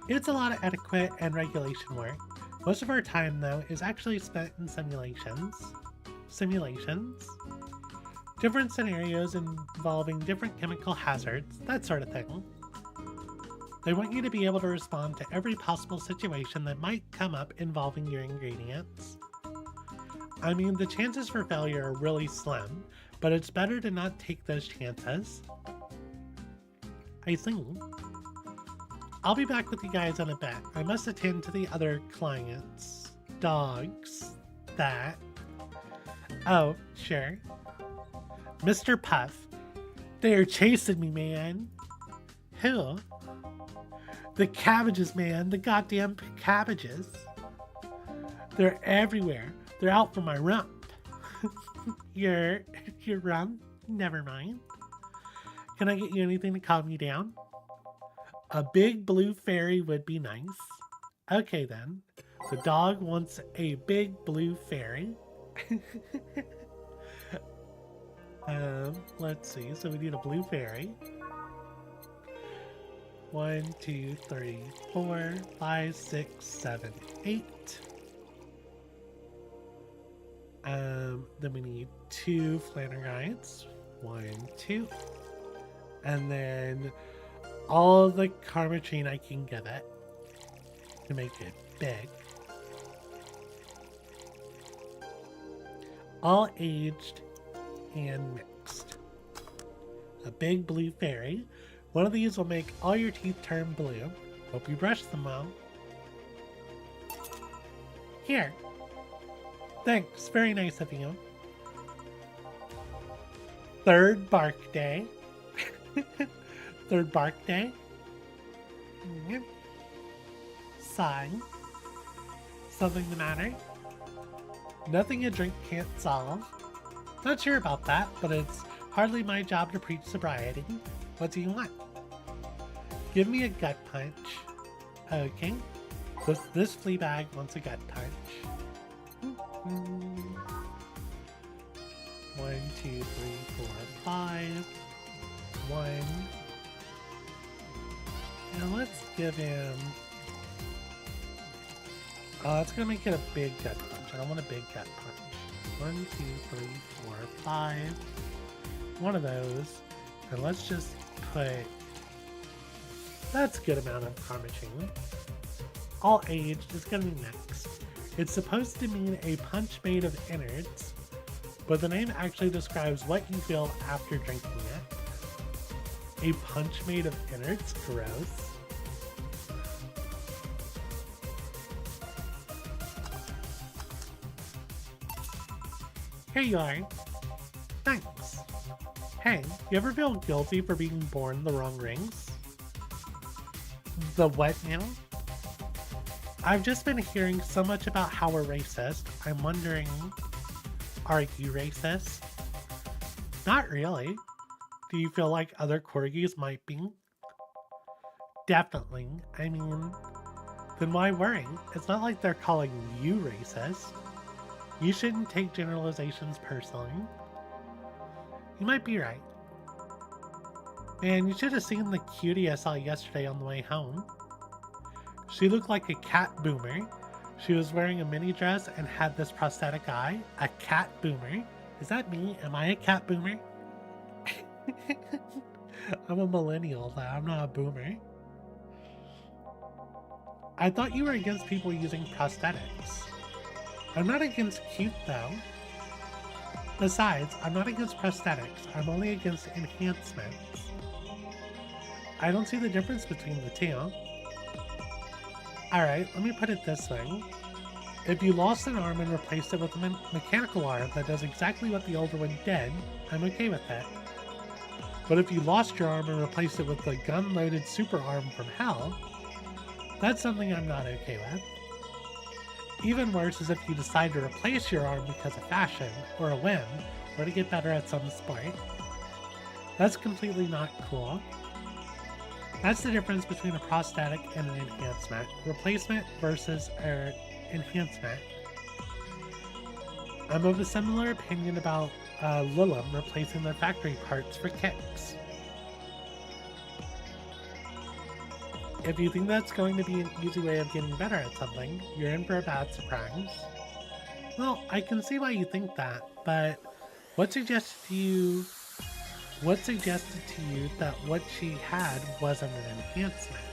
It's a lot of etiquette and regulation work. Most of our time, though, is actually spent in simulations. Simulations? Different scenarios involving different chemical hazards, that sort of thing. They want you to be able to respond to every possible situation that might come up involving your ingredients. I mean, the chances for failure are really slim, but it's better to not take those chances. I see. I'll be back with you guys in a bit. I must attend to the other clients. Dogs. That. Oh, sure. Mr. Puff. They are chasing me, man. Who? The cabbages, man. The goddamn cabbages. They're everywhere. They're out for my rump. Your rump? Never mind. Can I get you anything to calm you down? A big blue fairy would be nice. Okay then. The dog wants a big blue fairy. Let's see. So we need a blue fairy. 1, 2, 3, 4, 5, 6, 7, 8. Then we need 2 flanner guides. 1, 2. And then all the karma chain I can give it to make it big. All aged and mixed. A big blue fairy. One of these will make all your teeth turn blue. Hope you brush them well. Here. Thanks, very nice of you. Third bark day. Third bark day. Yep. Sigh. Something the matter? Nothing a drink can't solve. Not sure about that, but it's hardly my job to preach sobriety. What do you want? Give me a gut punch. Okay. This flea bag wants a gut punch. 1, 2, 3, 4, 5. 1. And let's give him... it's gonna make it a big gut punch. I don't want a big gut punch. 1, 2, 3, 4, 5. One of those. And let's just put... That's a good amount of karma chain. All aged is gonna be next. It's supposed to mean a punch made of innards, but the name actually describes what you feel after drinking it. A punch made of innards? Gross. Here you are. Thanks. Hey, you ever feel guilty for being born the wrong rings? The what now? I've just been hearing so much about how we're racist. I'm wondering, are you racist? Not really. Do you feel like other corgis might be? Definitely. I mean, then why worry? It's not like they're calling you racist. You shouldn't take generalizations personally. You might be right. Man, you should have seen the cutie I saw yesterday on the way home. She looked like a cat boomer. She was wearing a mini dress and had this prosthetic eye. A cat boomer? Is that me? Am I a cat boomer? I'm a millennial, though. I'm not a boomer. I thought you were against people using prosthetics. I'm not against cute, though. Besides, I'm not against prosthetics. I'm only against enhancements. I don't see the difference between the two. Alright, let me put it this way. If you lost an arm and replaced it with a mechanical arm that does exactly what the older one did, I'm okay with that. But if you lost your arm and replaced it with the gun-loaded super arm from hell, that's something I'm not okay with. Even worse is if you decide to replace your arm because of fashion, or a whim, or to get better at some sport. That's completely not cool. That's the difference between a prosthetic and an enhancement. Replacement versus enhancement. I'm of a similar opinion about Lilim replacing their factory parts for kicks. If you think that's going to be an easy way of getting better at something, you're in for a bad surprise. Well, I can see why you think that, but what suggested to you that what she had wasn't an enhancement?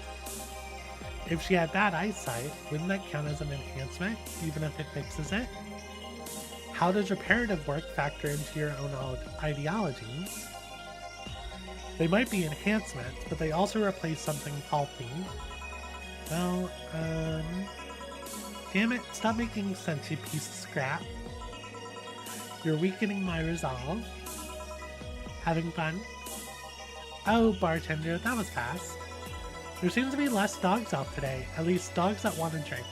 If she had bad eyesight, wouldn't that count as an enhancement, even if it fixes it? How does reparative work factor into your own ideologies? They might be enhancements, but they also replace something faulty. Well, damn it, stop making sense, you piece of scrap. You're weakening my resolve. Having fun? Oh, bartender, that was fast. There seems to be less dogs out today, at least dogs that want to drink.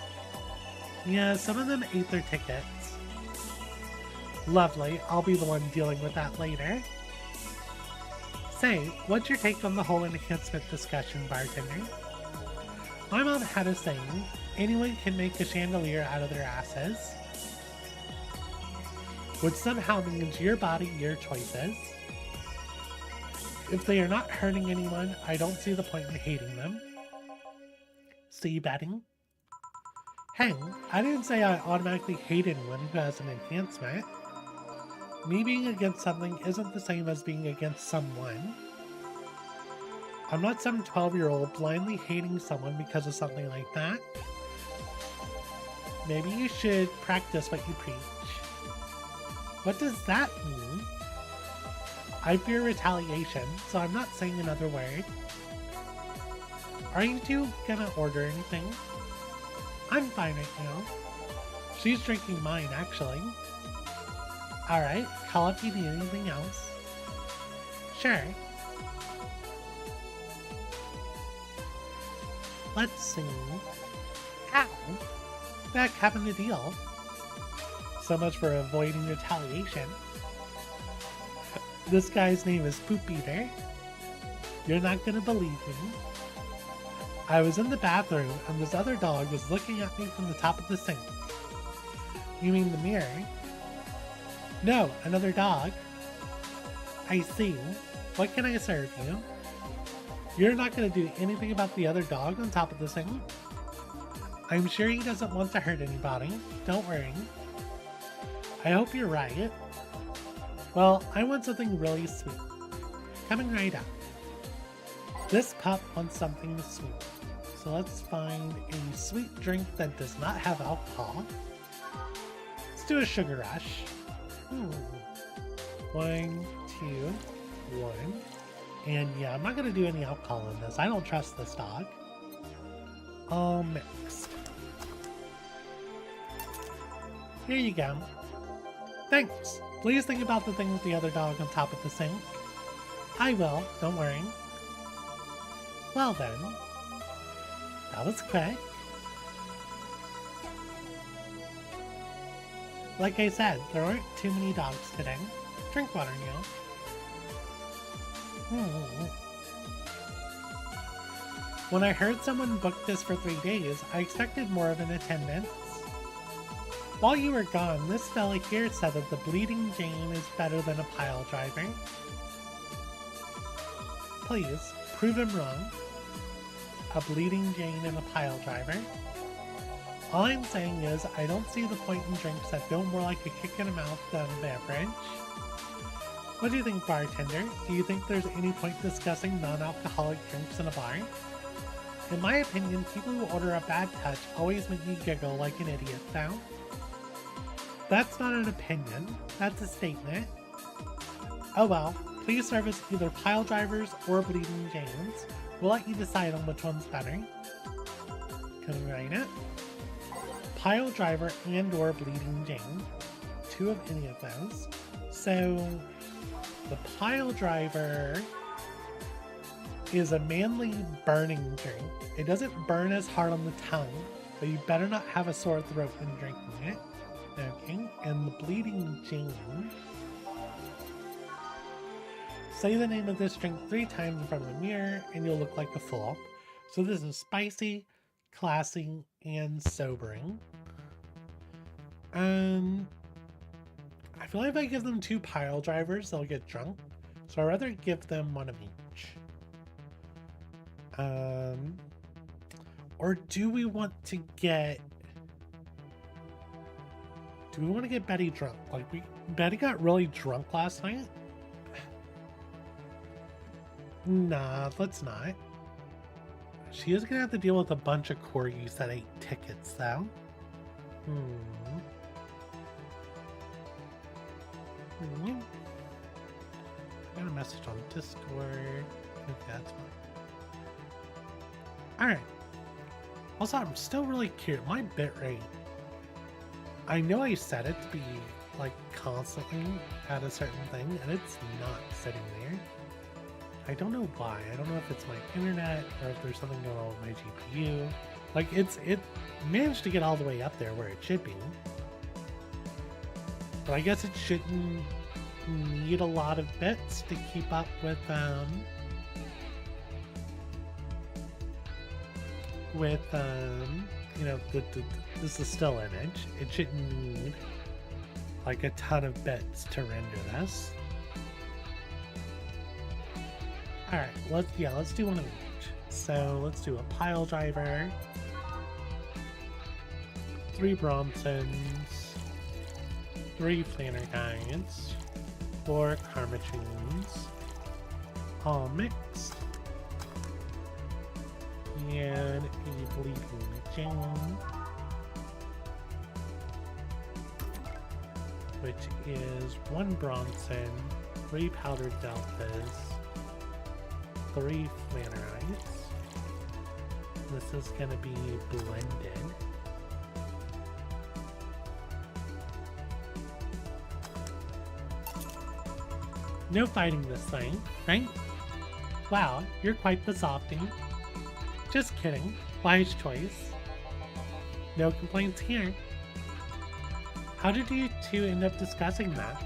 Yeah, some of them ate their tickets. Lovely, I'll be the one dealing with that later. Say, what's your take on the whole enhancement discussion, bartender? My mom had a saying, anyone can make a chandelier out of their asses. Which somehow means your body, your choices. If they are not hurting anyone, I don't see the point in hating them. See betting? Hey, I didn't say I automatically hate anyone who has an enhancement. Me being against something isn't the same as being against someone. I'm not some 12-year-old blindly hating someone because of something like that. Maybe you should practice what you preach. What does that mean? I fear retaliation, so I'm not saying another word. Are you two gonna order anything? I'm fine right now. She's drinking mine, actually. Alright, call if you need anything else. Sure. Let's see. Ow! Back having a deal. So much for avoiding retaliation. This guy's name is Poop Eater. You're not gonna believe me. I was in the bathroom and this other dog was looking at me from the top of the sink. You mean the mirror? No, another dog. I see. What can I serve you? You're not gonna do anything about the other dog on top of the sink? I'm sure he doesn't want to hurt anybody. Don't worry. I hope you're right. Well, I want something really sweet. Coming right up. This pup wants something sweet. So let's find a sweet drink that does not have alcohol. Let's do a sugar rush. 1, 2, 1. And yeah, I'm not going to do any alcohol in this. I don't trust this dog. All mixed. Here you go. Thanks. Please think about the thing with the other dog on top of the sink. I will, don't worry. Well then, that was quick. Like I said, there aren't too many dogs today. Drink water, Neil. When I heard someone booked this for 3 days, I expected more of an attendance. While you were gone, this fella here said that the Bleeding Jane is better than a pile driver. Please, prove him wrong. A Bleeding Jane and a pile driver. All I'm saying is, I don't see the point in drinks that feel more like a kick in the mouth than a beverage. What do you think, bartender? Do you think there's any point discussing non-alcoholic drinks in a bar? In my opinion, people who order a bad touch always make me giggle like an idiot now. That's not an opinion, that's a statement. Oh well, please serve us either pile drivers or Bleeding Janes. We'll let you decide on which one's better. Can we write it? Pile driver and or Bleeding Jane. 2 of any of those. So, the pile driver is a manly burning drink. It doesn't burn as hard on the tongue, but you better not have a sore throat when drinking it. Okay, and the Bleeding Jane. Say the name of this drink 3 times in front of a mirror and you'll look like a fool. So this is spicy, classy, and sobering. I feel like if I give them 2 pile drivers, they'll get drunk. So I'd rather give them 1 of each. Or do we want to get Betty drunk? Like, Betty got really drunk last night? Nah, let's not. She is gonna have to deal with a bunch of corgis that ate tickets, though. I got a message on Discord. Okay, that's fine. Alright. Also, I'm still really curious. My bitrate. I know I set it to be, like, constantly at a certain thing, and it's not sitting there. I don't know why. I don't know if it's my internet or if there's something going on with my GPU. Like, it managed to get all the way up there where it should be. But I guess it shouldn't need a lot of bits to keep up with, you know, this is still image. It shouldn't need, like, a ton of bits to render this. Alright, let's do 1 of each. So let's do a pile driver, 3 Bronsons, 3 Flannergines, 4 Karmachines, all mixed, and a Bleeding Jane, which is 1 Bronson, 3 Powdered Deltas, 3 Flannerites. This is going to be blended. No fighting this thing, right? Wow, you're quite the softie. Just kidding. Wise choice. No complaints here. How did you 2 end up discussing that?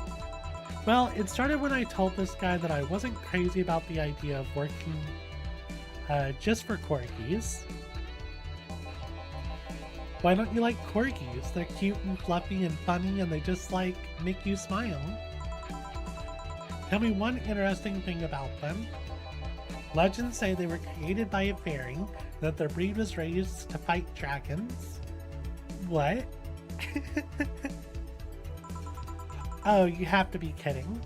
Well, it started when I told this guy that I wasn't crazy about the idea of working just for corgis. Why don't you like corgis? They're cute and fluffy and funny and they just, like, make you smile. Tell me one interesting thing about them. Legends say they were created by a fairy and that their breed was raised to fight dragons. What? Oh, you have to be kidding.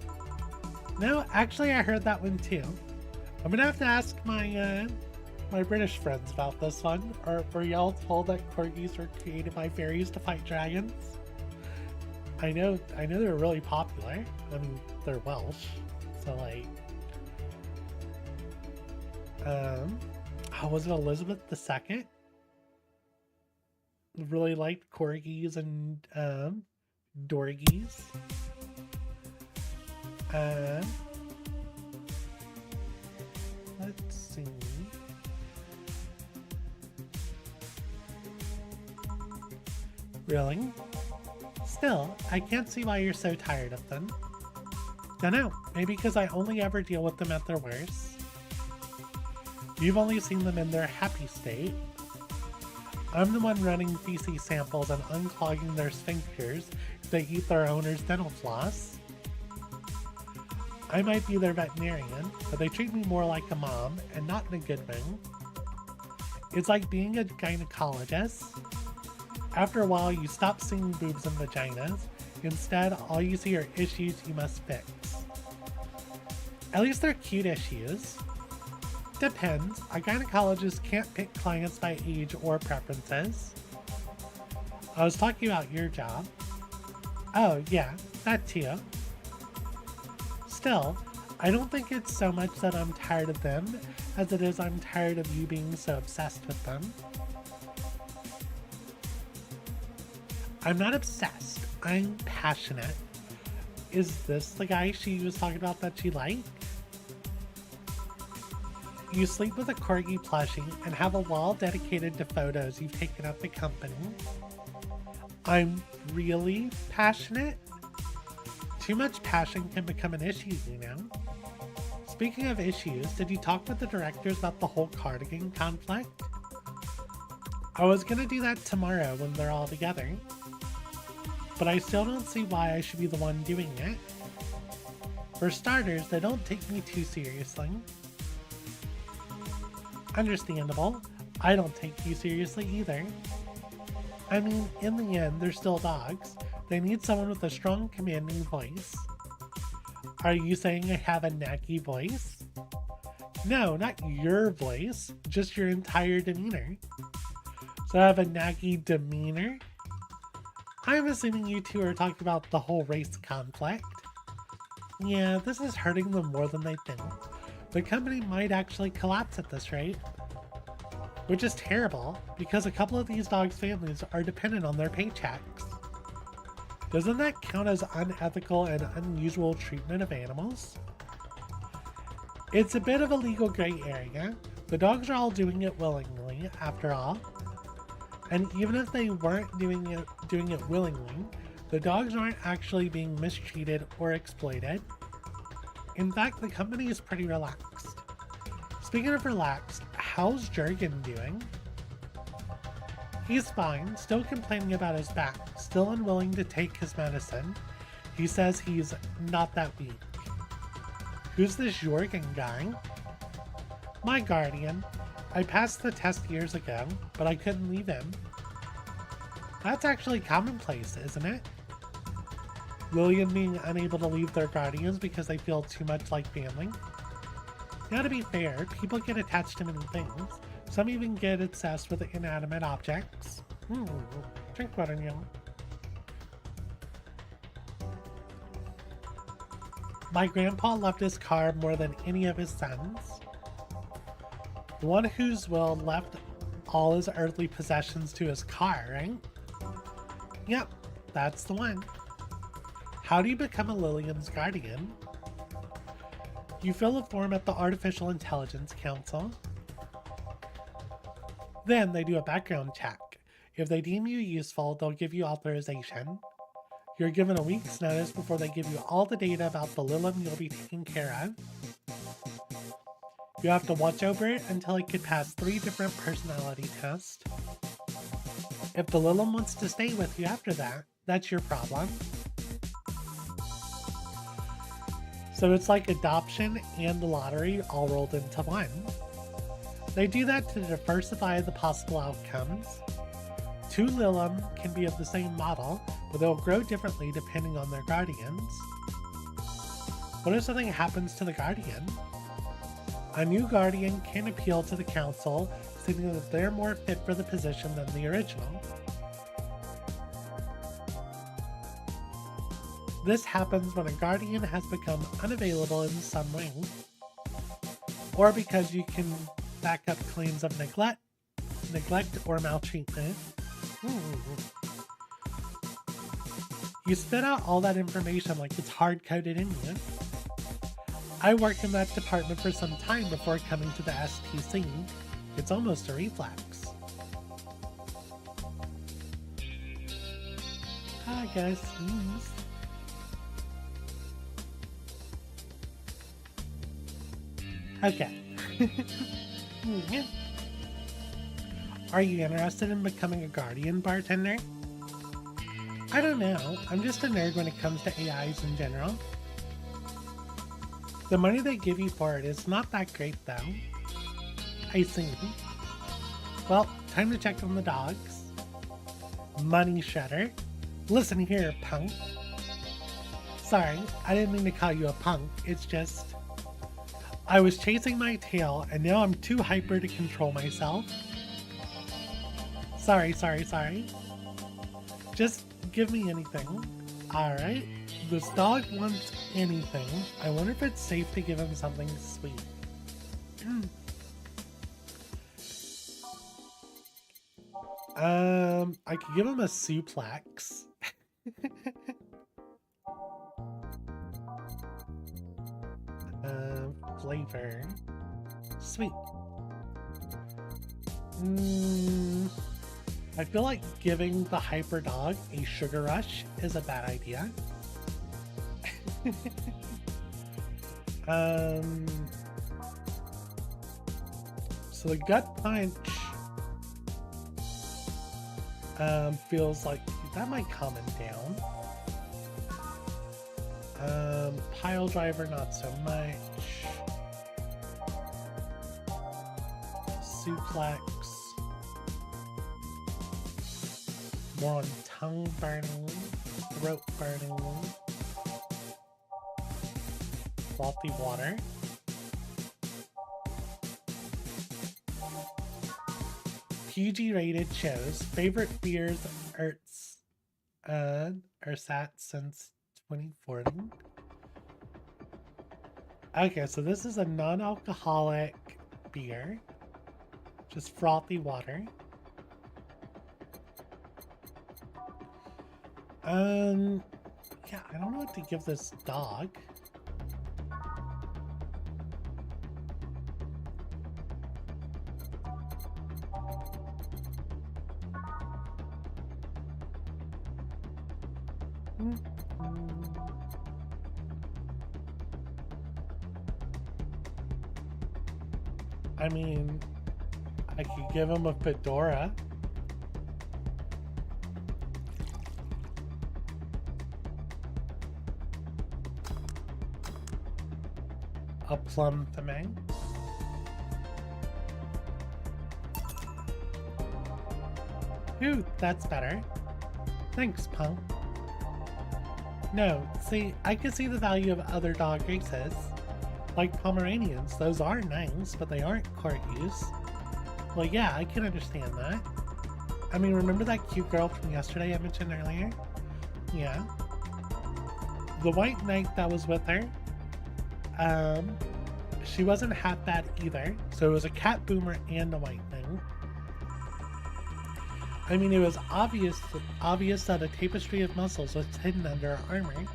No, actually I heard that one too. I'm gonna have to ask my my British friends about this one. Or were y'all told that corgis were created by fairies to fight dragons? I know they're really popular. I mean, they're Welsh, so like, oh, was it Elizabeth II? Really liked corgis and dorgies. let's see. Really? Still, I can't see why you're so tired of them. Dunno, maybe because I only ever deal with them at their worst. You've only seen them in their happy state. I'm the one running feces samples and unclogging their sphincters if they eat their owner's dental floss. I might be their veterinarian, but they treat me more like a mom, and not in a good way. It's like being a gynecologist. After a while, you stop seeing boobs and vaginas. Instead, all you see are issues you must fix. At least they're cute issues. Depends. A gynecologist can't pick clients by age or preferences. I was talking about your job. Oh, yeah, that too. Still, I don't think it's so much that I'm tired of them as it is I'm tired of you being so obsessed with them. I'm not obsessed. I'm passionate. Is this the guy she was talking about that she liked? You sleep with a corgi plushie and have a wall dedicated to photos you've taken at the company. I'm really passionate? Too much passion can become an issue, you know? Speaking of issues, did you talk with the directors about the whole cardigan conflict? I was gonna do that tomorrow when they're all together. But I still don't see why I should be the one doing it. For starters, they don't take me too seriously. Understandable. I don't take you seriously either. I mean, in the end, they're still dogs. They need someone with a strong, commanding voice. Are you saying I have a naggy voice? No, not your voice, just your entire demeanor. So I have a naggy demeanor? I'm assuming you two are talking about the whole race conflict. Yeah, this is hurting them more than they think. The company might actually collapse at this rate. Which is terrible, because a couple of these dogs' families are dependent on their paychecks. Doesn't that count as unethical and unusual treatment of animals? It's a bit of a legal gray area. The dogs are all doing it willingly, after all. And even if they weren't doing it willingly, the dogs aren't actually being mistreated or exploited. In fact, the company is pretty relaxed. Speaking of relaxed, how's Jurgen doing? He's fine, still complaining about his back, still unwilling to take his medicine. He says he's not that weak. Who's this Jurgen guy? My guardian. I passed the test years ago, but I couldn't leave him. That's actually commonplace, isn't it? Lillian being unable to leave their guardians because they feel too much like family. Now, to be fair, people get attached to many things. Some even get obsessed with inanimate objects. Drink water, Neil. My grandpa loved his car more than any of his sons. The one whose will left all his earthly possessions to his car, right? Yep, that's the one. How do you become a Lillian's guardian? You fill a form at the Artificial Intelligence Council. Then they do a background check. If they deem you useful, they'll give you authorization. You're given a week's notice before they give you all the data about the Lilum you'll be taking care of. You have to watch over it until it can pass 3 different personality tests. If the Lilum wants to stay with you after that, that's your problem. So it's like adoption and the lottery all rolled into one. They do that to diversify the possible outcomes. 2 Lilum can be of the same model, but they'll grow differently depending on their guardians. What if something happens to the guardian? A new guardian can appeal to the council, stating that they're more fit for the position than the original. This happens when a guardian has become unavailable in some way, or because you can back up claims of neglect or maltreatment. You spit out all that information like it's hard-coded in you. I worked in that department for some time before coming to the STC. It's almost a reflex. Hi guys. Okay. Are you interested in becoming a guardian bartender? I don't know. I'm just a nerd when it comes to AIs in general. The money they give you for it is not that great though. I see. Well, time to check on the dogs. Money shredder. Listen here, punk. Sorry, I didn't mean to call you a punk. It's just... I was chasing my tail and now I'm too hyper to control myself. Sorry. Just give me anything. Alright. This dog wants anything. I wonder if it's safe to give him something sweet. I could give him a suplex. Flavor. Sweet. I feel like giving the hyper dog a sugar rush is a bad idea. So the gut punch feels like that might calm him down. Pile driver, not so much. Suplex. More on tongue burning, throat burning. Salty water. PG rated shows. Favorite beers are sat since 2014. Okay, so this is a non-alcoholic beer. Just frothy water. Yeah, I don't know what to give this dog. I mean, I could give him a fedora. A plum thamang. Ooh, that's better. Thanks, punk. No, see, I can see the value of other dog races. Like Pomeranians, those are nice, but they aren't corgis. Well, yeah, I can understand that. I mean, remember that cute girl from yesterday I mentioned earlier? Yeah. The white knight that was with her, she wasn't half bad either. So it was a cat boomer and a white knight. I mean, it was obvious that a tapestry of muscles was hidden under her armor.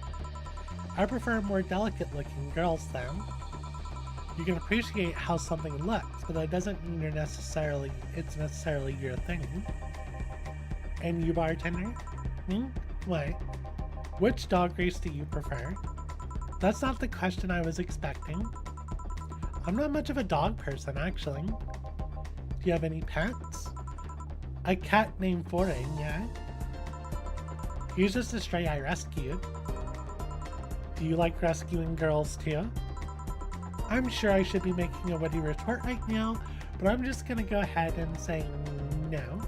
I prefer more delicate looking girls though. You can appreciate how something looks, but that doesn't mean it's necessarily your thing. And you, bartender? What? Which dog race do you prefer? That's not the question I was expecting. I'm not much of a dog person, actually. Do you have any pets? A cat named Foray, yeah? He's just a stray I rescued. Do you like rescuing girls too? I'm sure I should be making a witty retort right now, but I'm just gonna go ahead and say no.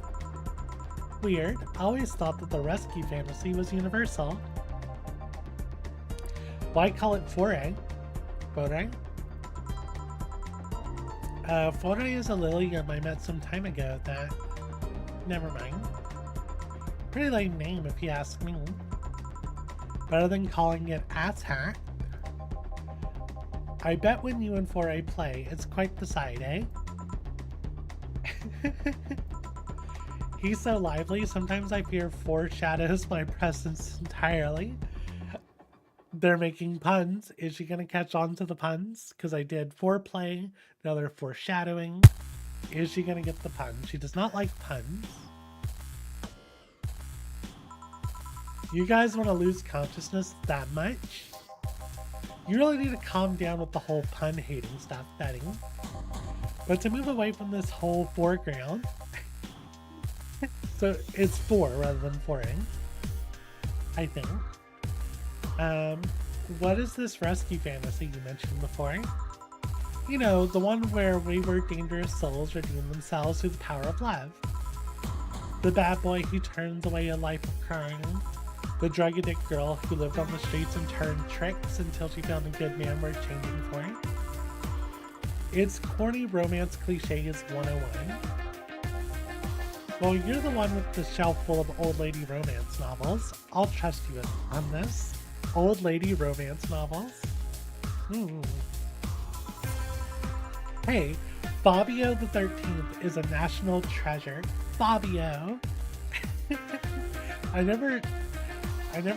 Weird. I always thought that the rescue fantasy was universal. Why call it Foray? Foray? Foray is a lilium I met some time ago that... Never mind. Pretty lame name if you ask me. Better than calling it asshat. I bet when you and Foray play, it's quite the sight, eh? He's so lively, sometimes I fear foreshadows my presence entirely. They're making puns. Is she gonna catch on to the puns? Because I did foreplay, now they're foreshadowing. Is she gonna get the pun? She does not like puns. You guys want to lose consciousness that much? You really need to calm down with the whole pun hating stuff, Betty. But to move away from this whole foreground, so it's 4 rather than 4ing, I think. What is this rescue fantasy you mentioned before? You know, the one where wayward, dangerous souls redeem themselves through the power of love. The bad boy who turns away a life of crime. The drug addict girl who lived on the streets and turned tricks until she found a good man worth changing for. It's corny romance cliches 101. Well, you're the one with the shelf full of old lady romance novels. I'll trust you on this. Old lady romance novels? Hey, Fabio the 13th is a national treasure. Fabio! I never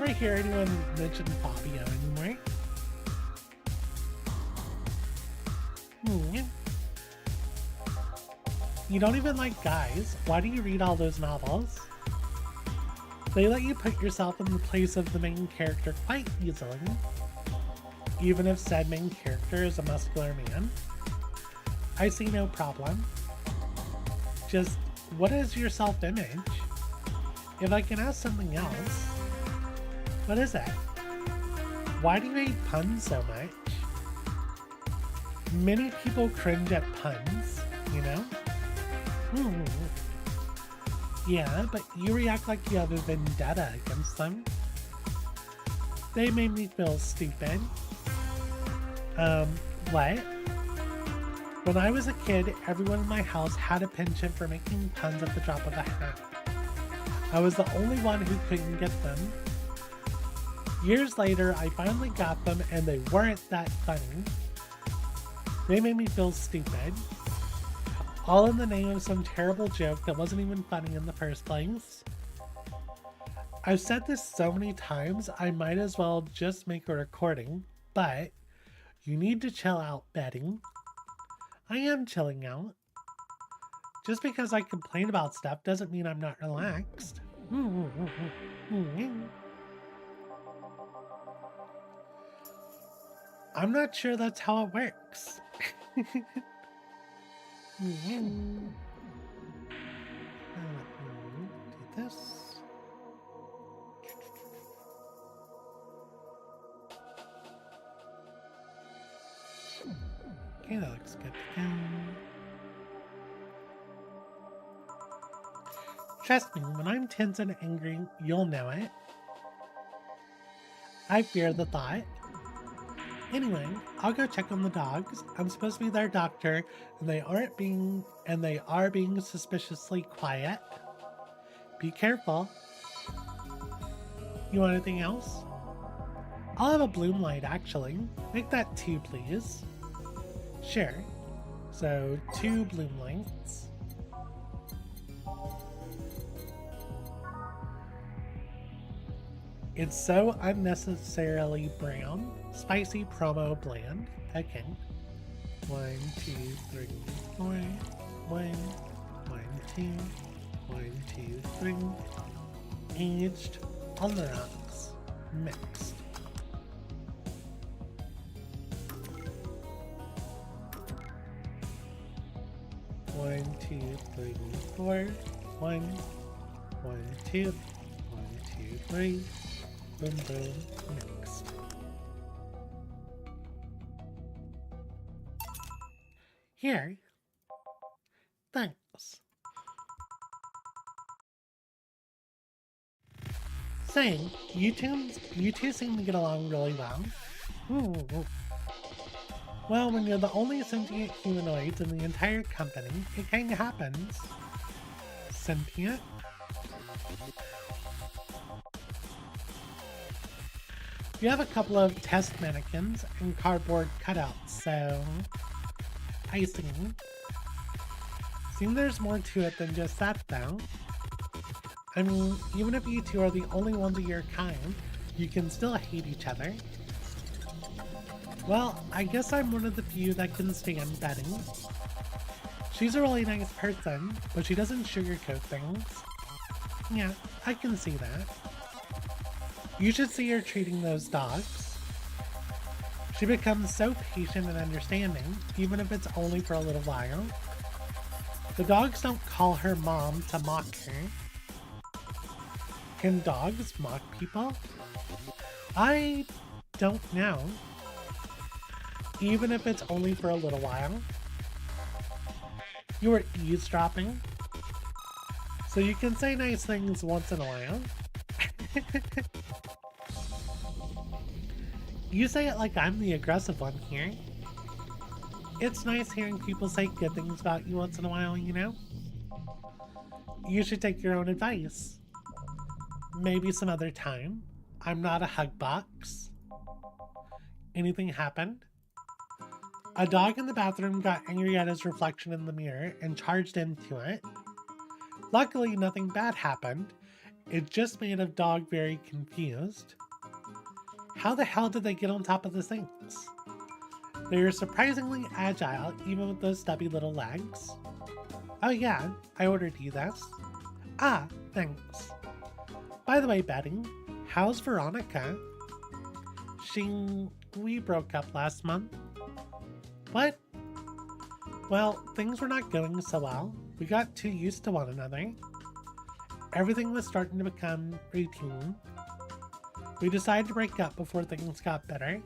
hear anyone mention Fabio anymore. You don't even like guys. Why do you read all those novels? They let you put yourself in the place of the main character quite easily, even if said main character is a muscular man. I see no problem. Just, what is your self-image? If I can ask something else, what is it? Why do you hate puns so much? Many people cringe at puns, you know? Yeah, but you react like you have a vendetta against them. They made me feel stupid. What? When I was a kid, everyone in my house had a penchant for making puns at the drop of a hat. I was the only one who couldn't get them. Years later, I finally got them and they weren't that funny. They made me feel stupid. All in the name of some terrible joke that wasn't even funny in the first place. I've said this so many times, I might as well just make a recording, but you need to chill out, Betty. I am chilling out. Just because I complain about stuff doesn't mean I'm not relaxed. I'm not sure that's how it works. Do this. Okay, that looks good to go. Trust me, when I'm tense and angry, you'll know it. I fear the thought. Anyway, I'll go check on the dogs. I'm supposed to be their doctor, and they are being suspiciously quiet. Be careful. You want anything else? I'll have a bloom light, actually. Make that 2, please. Sure. So, 2 bloom lights. It's so unnecessarily brown. Spicy promo bland. Okay. 1, 2, 3, 4. 1, 1, 2, 1, 2, 3. Aged on the rocks. Mixed. One, 2, 3, 4. 1, 1, 2, 1, 2, 3. Boom, boom, mixed. Here. Thanks. Saying, you two seem to get along really well. Well, when you're the only sentient humanoids in the entire company, it kinda happens. Sentient? You have a couple of test mannequins and cardboard cutouts, so... I see. Seems there's more to it than just that, though. I mean, even if you two are the only ones of your kind, you can still hate each other. Well, I guess I'm one of the few that can stand Betty. She's a really nice person, but she doesn't sugarcoat things. Yeah, I can see that. You should see her treating those dogs. She becomes so patient and understanding, even if it's only for a little while. The dogs don't call her mom to mock her. Can dogs mock people? I don't know. Even if it's only for a little while. You are eavesdropping. So you can say nice things once in a while. You say it like I'm the aggressive one here. It's nice hearing people say good things about you once in a while, you know? You should take your own advice. Maybe some other time. I'm not a hug box. Anything happened? A dog in the bathroom got angry at his reflection in the mirror and charged into it. Luckily, nothing bad happened. It just made a dog very confused. How the hell did they get on top of the sinks? They are surprisingly agile, even with those stubby little legs. Oh yeah, I ordered you this. Ah, thanks. By the way, Betty, how's Veronica? We broke up last month. What? Well, things were not going so well. We got too used to one another. Everything was starting to become routine. We decided to break up before things got better.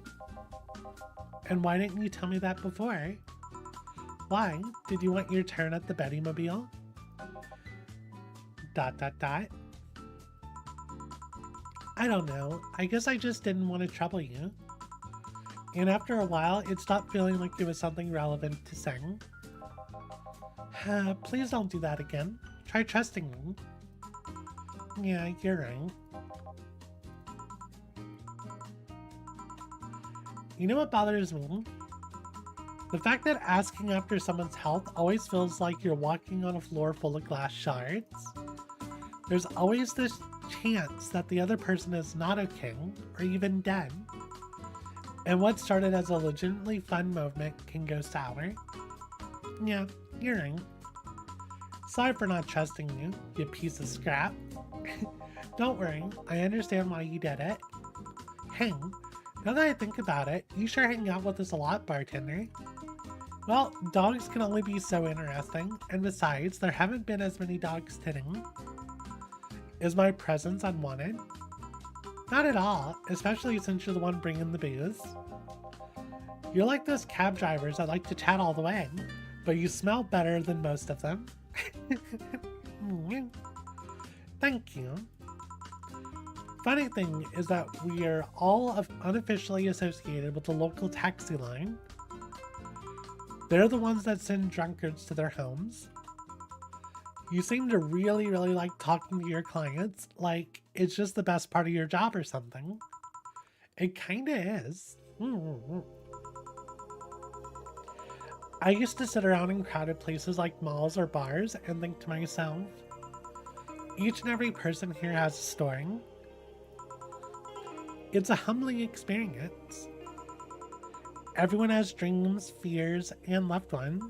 And why didn't you tell me that before? Why? Did you want your turn at the Bettymobile? ... I don't know. I guess I just didn't want to trouble you. And after a while, it stopped feeling like it was something relevant to sing. Please don't do that again. Try trusting me. Yeah, you're right. You know what bothers me? The fact that asking after someone's health always feels like you're walking on a floor full of glass shards. There's always this chance that the other person is not okay or even dead. And what started as a legitimately fun moment can go sour. Yeah, you're right. Sorry for not trusting you, you piece of scrap. Don't worry, I understand why you did it. Hey, now that I think about it, you sure hang out with us a lot, bartender. Well, dogs can only be so interesting, and besides, there haven't been as many dogs today. Is my presence unwanted? Not at all, especially since you're the one bringing the booze. You're like those cab drivers that like to chat all the way, but you smell better than most of them. Thank you. Funny thing is that we are all unofficially associated with the local taxi line. They're the ones that send drunkards to their homes. You seem to really like talking to your clients, like it's just the best part of your job or something. It kinda is. I used to sit around in crowded places like malls or bars and think to myself, each and every person here has a story. It's a humbling experience. Everyone has dreams, fears, and loved ones.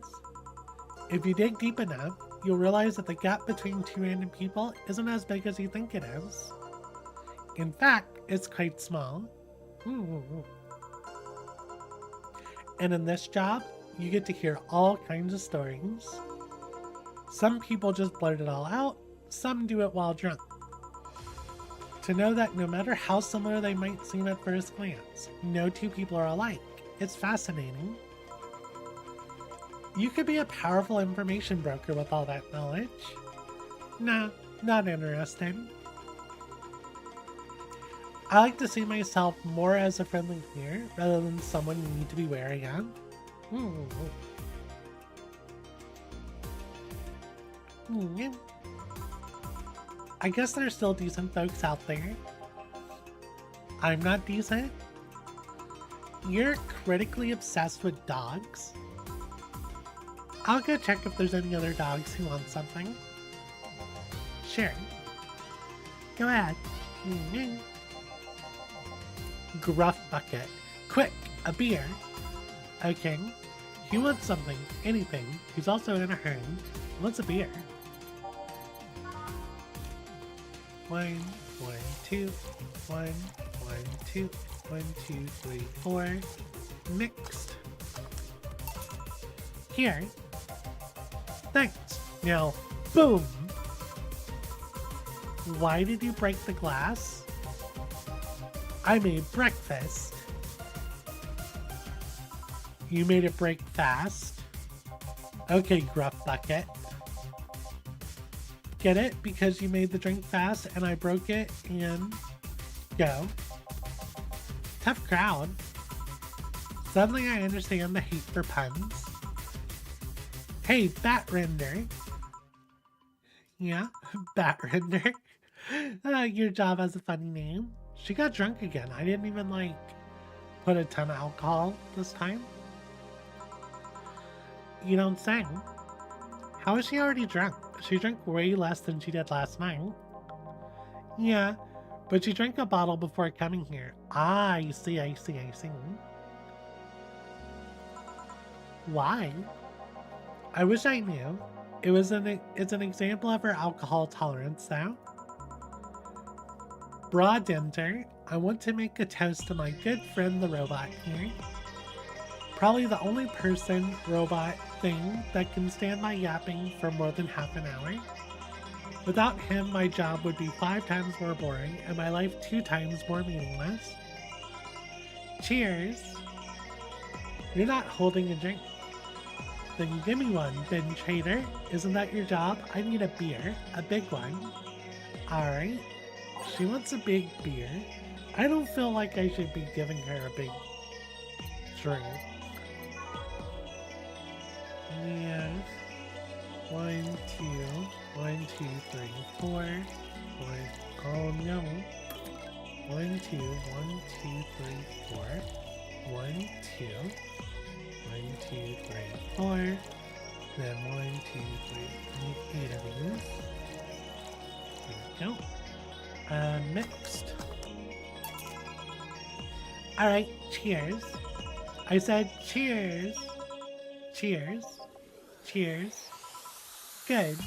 If you dig deep enough, you'll realize that the gap between two random people isn't as big as you think it is. In fact, it's quite small. And in this job, you get to hear all kinds of stories. Some people just blurt it all out, some do it while drunk. To know that no matter how similar they might seem at first glance, no two people are alike. It's fascinating. You could be a powerful information broker with all that knowledge. Nah, not interested. I like to see myself more as a friendly peer rather than someone you need to be wary of. I guess there's still decent folks out there. I'm not decent. You're critically obsessed with dogs. I'll go check if there's any other dogs who want something. Sure. Go ahead. Gruff bucket. Quick, A beer. Okay. He wants something, anything. He's also in a hurry. What's a beer? 1, 1, 2, 1, 1, 2, 1, 2, 3, 4. Mixed. Here. Thanks. Now, boom. Why did you break the glass? I made breakfast. You made it break fast. Okay, Gruff Bucket. Get it? Because you made the drink fast and I broke it and go. Tough crowd. Suddenly I understand the hate for puns. Hey, Bat Render. Yeah, Bat Render. Your job has a funny name. She got drunk again. I didn't even put a ton of alcohol this time. You don't say. How is she already drunk? She drank way less than she did last night. Yeah, but she drank a bottle before coming here. Ah, I see. Why? I wish I knew. It's an example of her alcohol tolerance though. Broadenter, I want to make a toast to my good friend the robot here. Probably the only person, robot, thing that can stand my yapping for more than half an hour. Without him, my job would be 5 times more boring and my life 2 times more meaningless. Cheers! You're not holding a drink. Then give me one, binge hater. Isn't that your job? I need a beer, a big one. Alright. She wants a big beer. I don't feel like I should be giving her a big drink. Yes. 1, 2, 1, 2, 3, 4. 1. Oh no. 1, 2, 1, 2, 3, 4. 1, 2. 1, 2, 3, 4. Then 1, 2, 3, 8 of these. There we go. Mixed. Alright, cheers. I said cheers. Cheers. Cheers. Good.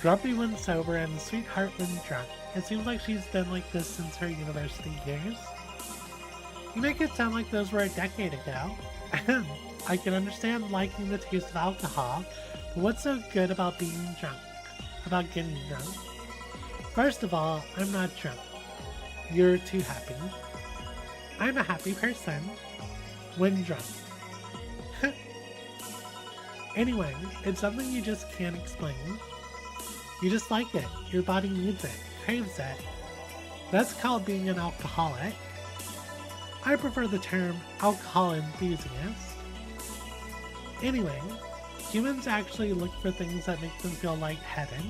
Grumpy when sober and sweetheart when drunk. It seems like she's been like this since her university years. You make it sound like those were a decade ago. I can understand liking the taste of alcohol, but what's so good about being drunk? About getting drunk? First of all, I'm not drunk. You're too happy. I'm a happy person. When drunk. Anyway, it's something you just can't explain. You just like it. Your body needs it. Craves it. That's called being an alcoholic. I prefer the term alcohol enthusiast. Anyway, humans actually look for things that make them feel lightheaded.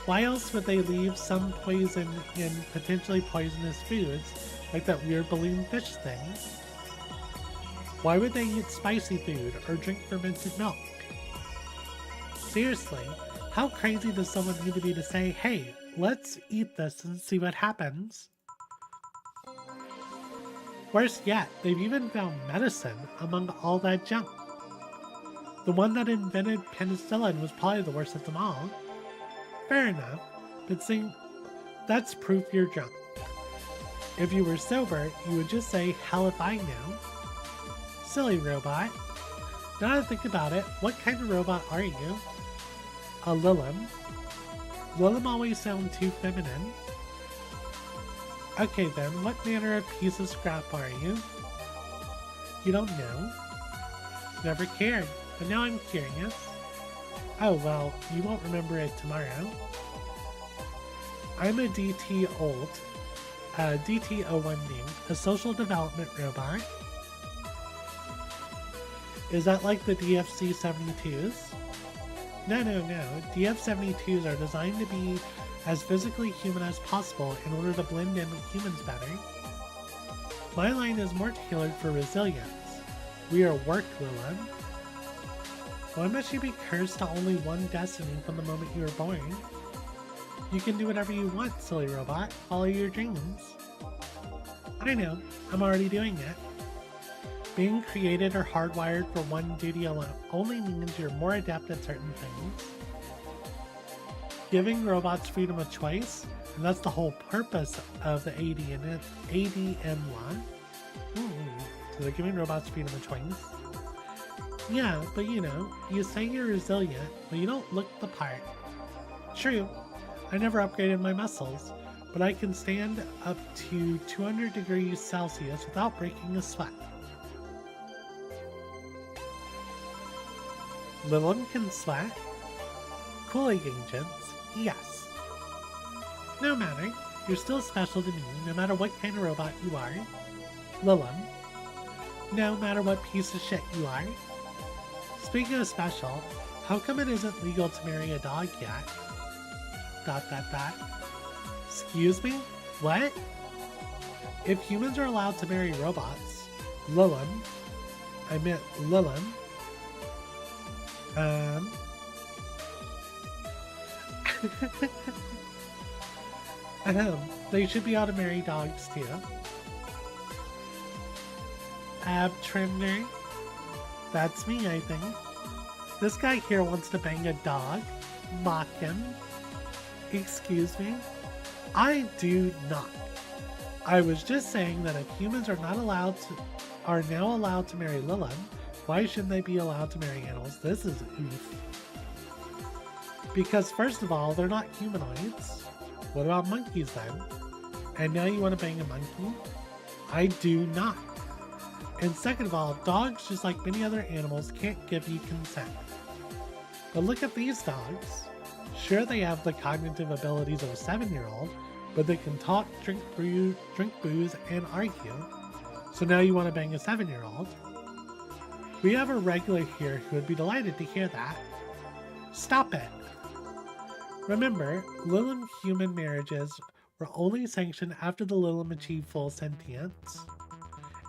Why else would they leave some poison in potentially poisonous foods, like that weird balloon fish thing? Why would they eat spicy food or drink fermented milk? Seriously, how crazy does someone need to be to say, hey, let's eat this and see what happens? Worse yet, they've even found medicine among all that junk. The one that invented penicillin was probably the worst of them all. Fair enough, but see, that's proof you're drunk. If you were sober, you would just say, hell if I know. Silly robot. Now that I think about it, what kind of robot are you? A Lilim. Lilim always sound too feminine. Okay then, what manner of piece of scrap are you? You don't know? Never cared, but now I'm curious. Oh well, you won't remember it tomorrow. I'm a DT-01D, a social development robot. Is that like the DFC-72s? No. DF-72s are designed to be as physically human as possible in order to blend in with humans better. My line is more tailored for resilience. We are work, Lilith. Why must you be cursed to only one destiny from the moment you were born? You can do whatever you want, silly robot. Follow your dreams. I know, I'm already doing it. Being created or hardwired for one duty alone only means you're more adept at certain things. Giving robots freedom of choice, and that's the whole purpose of the ADN law. So they're giving robots freedom of choice. Yeah, but you know, you say you're resilient, but you don't look the part. True, I never upgraded my muscles, but I can stand up to 200 degrees Celsius without breaking a sweat. Lilum can sweat? Cooling agents, yes. No matter, you're still special to me, no matter what kind of robot you are. Lilum. No matter what piece of shit you are. Speaking of special, how come it isn't legal to marry a dog yet? ... Excuse me? What? If humans are allowed to marry robots, Lilum, I meant Lilum, they should be able to marry dogs too. Abtrimner, that's me, I think. This guy here wants to bang a dog. Mock him. Excuse me? I do not. I was just saying that if humans are now allowed to marry Lilum, why shouldn't they be allowed to marry animals? This is oof. Because first of all, they're not humanoids. What about monkeys then? And now you want to bang a monkey? I do not. And second of all, dogs, just like many other animals, can't give you consent. But look at these dogs. Sure, they have the cognitive abilities of a 7-year-old, but they can talk, drink booze, and argue. So now you want to bang a 7-year-old? We have a regular here who would be delighted to hear that. Stop it! Remember, Lilum human marriages were only sanctioned after the Lilum achieved full sentience.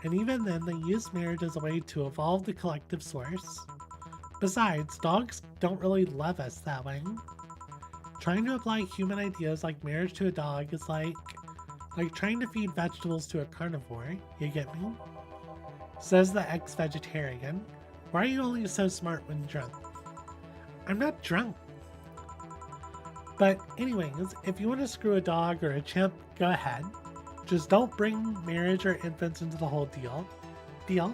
And even then, they used marriage as a way to evolve the collective source. Besides, dogs don't really love us that way. Trying to apply human ideas like marriage to a dog is like trying to feed vegetables to a carnivore, you get me? Says the ex-vegetarian. Why are you only so smart when drunk? I'm not drunk. But anyways, if you want to screw a dog or a chimp, go ahead. Just don't bring marriage or infants into the whole deal. Deal?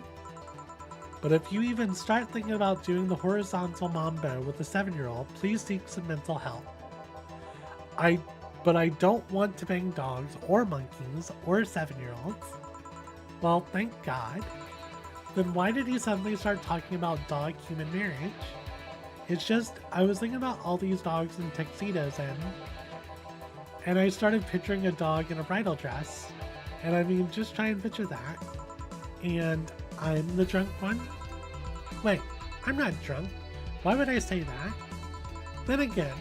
But if you even start thinking about doing the horizontal mambo with a 7-year-old, please seek some mental help. But I don't want to bang dogs or monkeys or 7-year-olds. Well, thank God. Then why did he suddenly start talking about dog-human marriage? It's just, I was thinking about all these dogs in tuxedos and I started picturing a dog in a bridal dress. And I mean, just try and picture that. And I'm the drunk one? Wait, I'm not drunk. Why would I say that? Then again,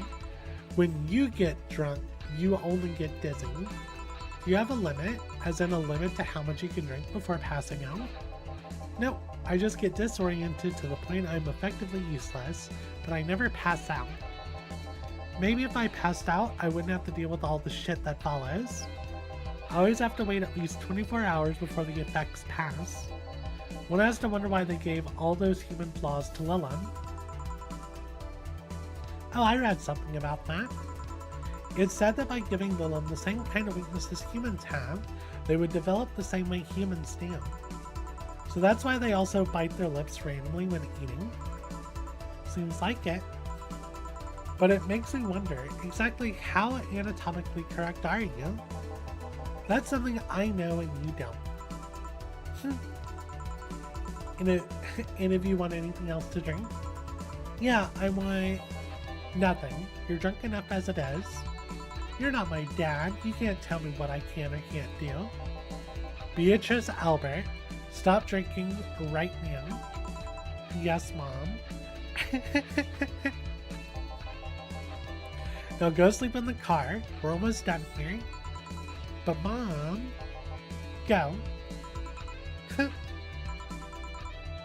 when you get drunk, you only get dizzy. Do you have a limit, as in a limit to how much you can drink before passing out? Nope, I just get disoriented to the point I'm effectively useless, but I never pass out. Maybe if I passed out, I wouldn't have to deal with all the shit that follows. I always have to wait at least 24 hours before the effects pass. One has to wonder why they gave all those human flaws to Lilum. Oh, I read something about that. It's said that by giving Lilum the same kind of weaknesses humans have, they would develop the same way humans do. So that's why they also bite their lips randomly when eating. Seems like it. But it makes me wonder, exactly how anatomically correct are you? That's something I know and you don't. And if you want anything else to drink? Yeah, I want nothing. You're drunk enough as it is. You're not my dad. You can't tell me what I can or can't do. Beatrice Albert, stop drinking right now. Yes, Mom. Now go sleep in the car. We're almost done here. But Mom, go.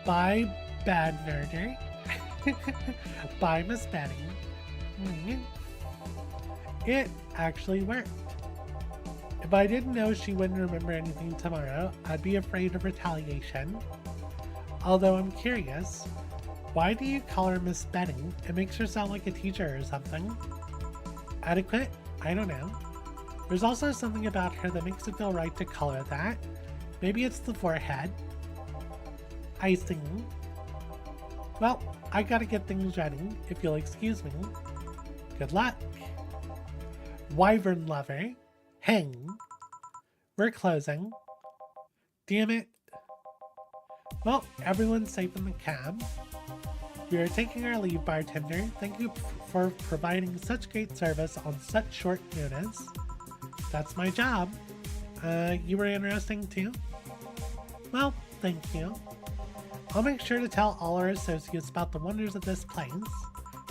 Bye, bad nerder. Bye, Miss Betty. It actually worked. If I didn't know she wouldn't remember anything tomorrow, I'd be afraid of retaliation. Although I'm curious, why do you call her Miss Betty? It makes her sound like a teacher or something. Adequate? I don't know. There's also something about her that makes it feel right to call her that. Maybe it's the forehead. I see. Well, I gotta get things ready, if you'll excuse me. Good luck. Wyvern lover. Hang. We're closing. Damn it. Well, everyone's safe in the cab. We are taking our leave, bartender. Thank you for providing such great service on such short notice. That's my job. You were interesting too? Well, thank you. I'll make sure to tell all our associates about the wonders of this place.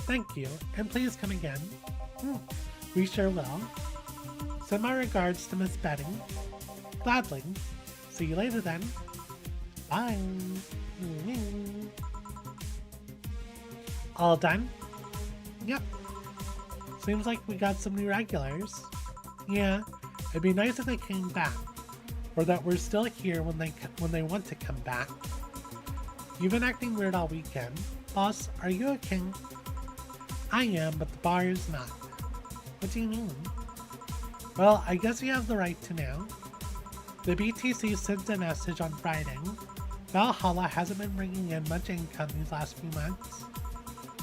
Thank you, and please come again. We sure will. Send my regards to Miss Betty. Gladly. See you later then. Bye. All done? Yep. Seems like we got some new regulars. Yeah, it'd be nice if they came back, or that we're still here when they want to come back. You've been acting weird all weekend. Boss, are you okay? I am, but the bar is not. What do you mean? Well, I guess you have the right to know. The BTC sent a message on Friday. Valhalla hasn't been bringing in much income these last few months,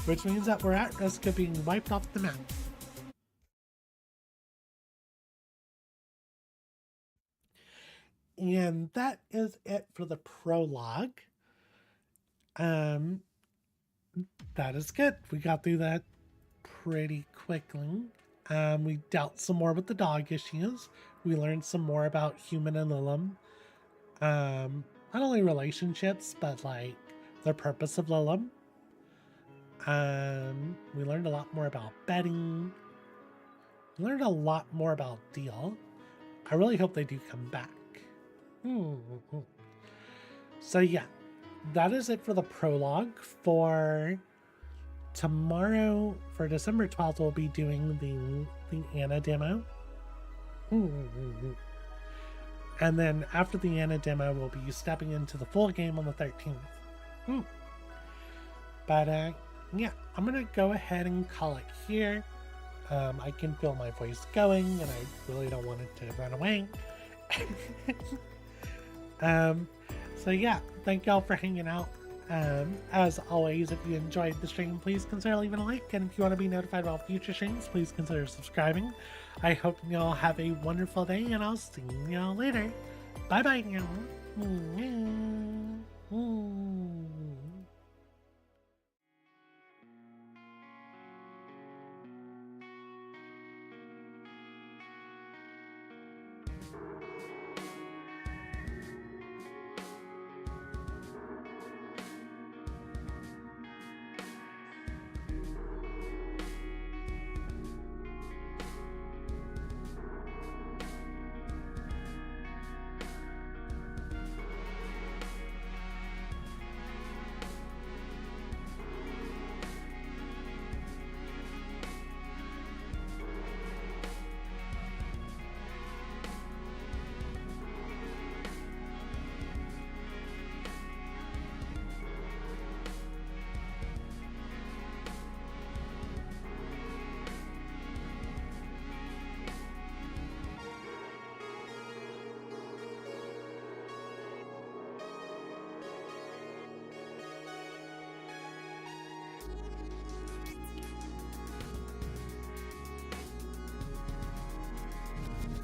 which means that we're at risk of being wiped off the map. And that is it for the prologue. That is good. We got through that pretty quickly. We dealt some more with the dog issues. We learned some more about Human and Lilim. Not only relationships, but like the purpose of Lilim. We learned a lot more about Betty. We learned a lot more about Deal. I really hope they do come back. So yeah, that is it for the prologue. For tomorrow, for December 12th, we'll be doing the Anna demo. And then after the Anna demo, we'll be stepping into the full game on the 13th. But yeah, I'm gonna go ahead and call it here. I can feel my voice going, and I really don't want it to run away. So yeah, thank y'all for hanging out. As always, if you enjoyed the stream, please consider leaving a like, and if you want to be notified about future streams, please consider subscribing. I hope y'all have a wonderful day, and I'll see y'all later. Bye bye now.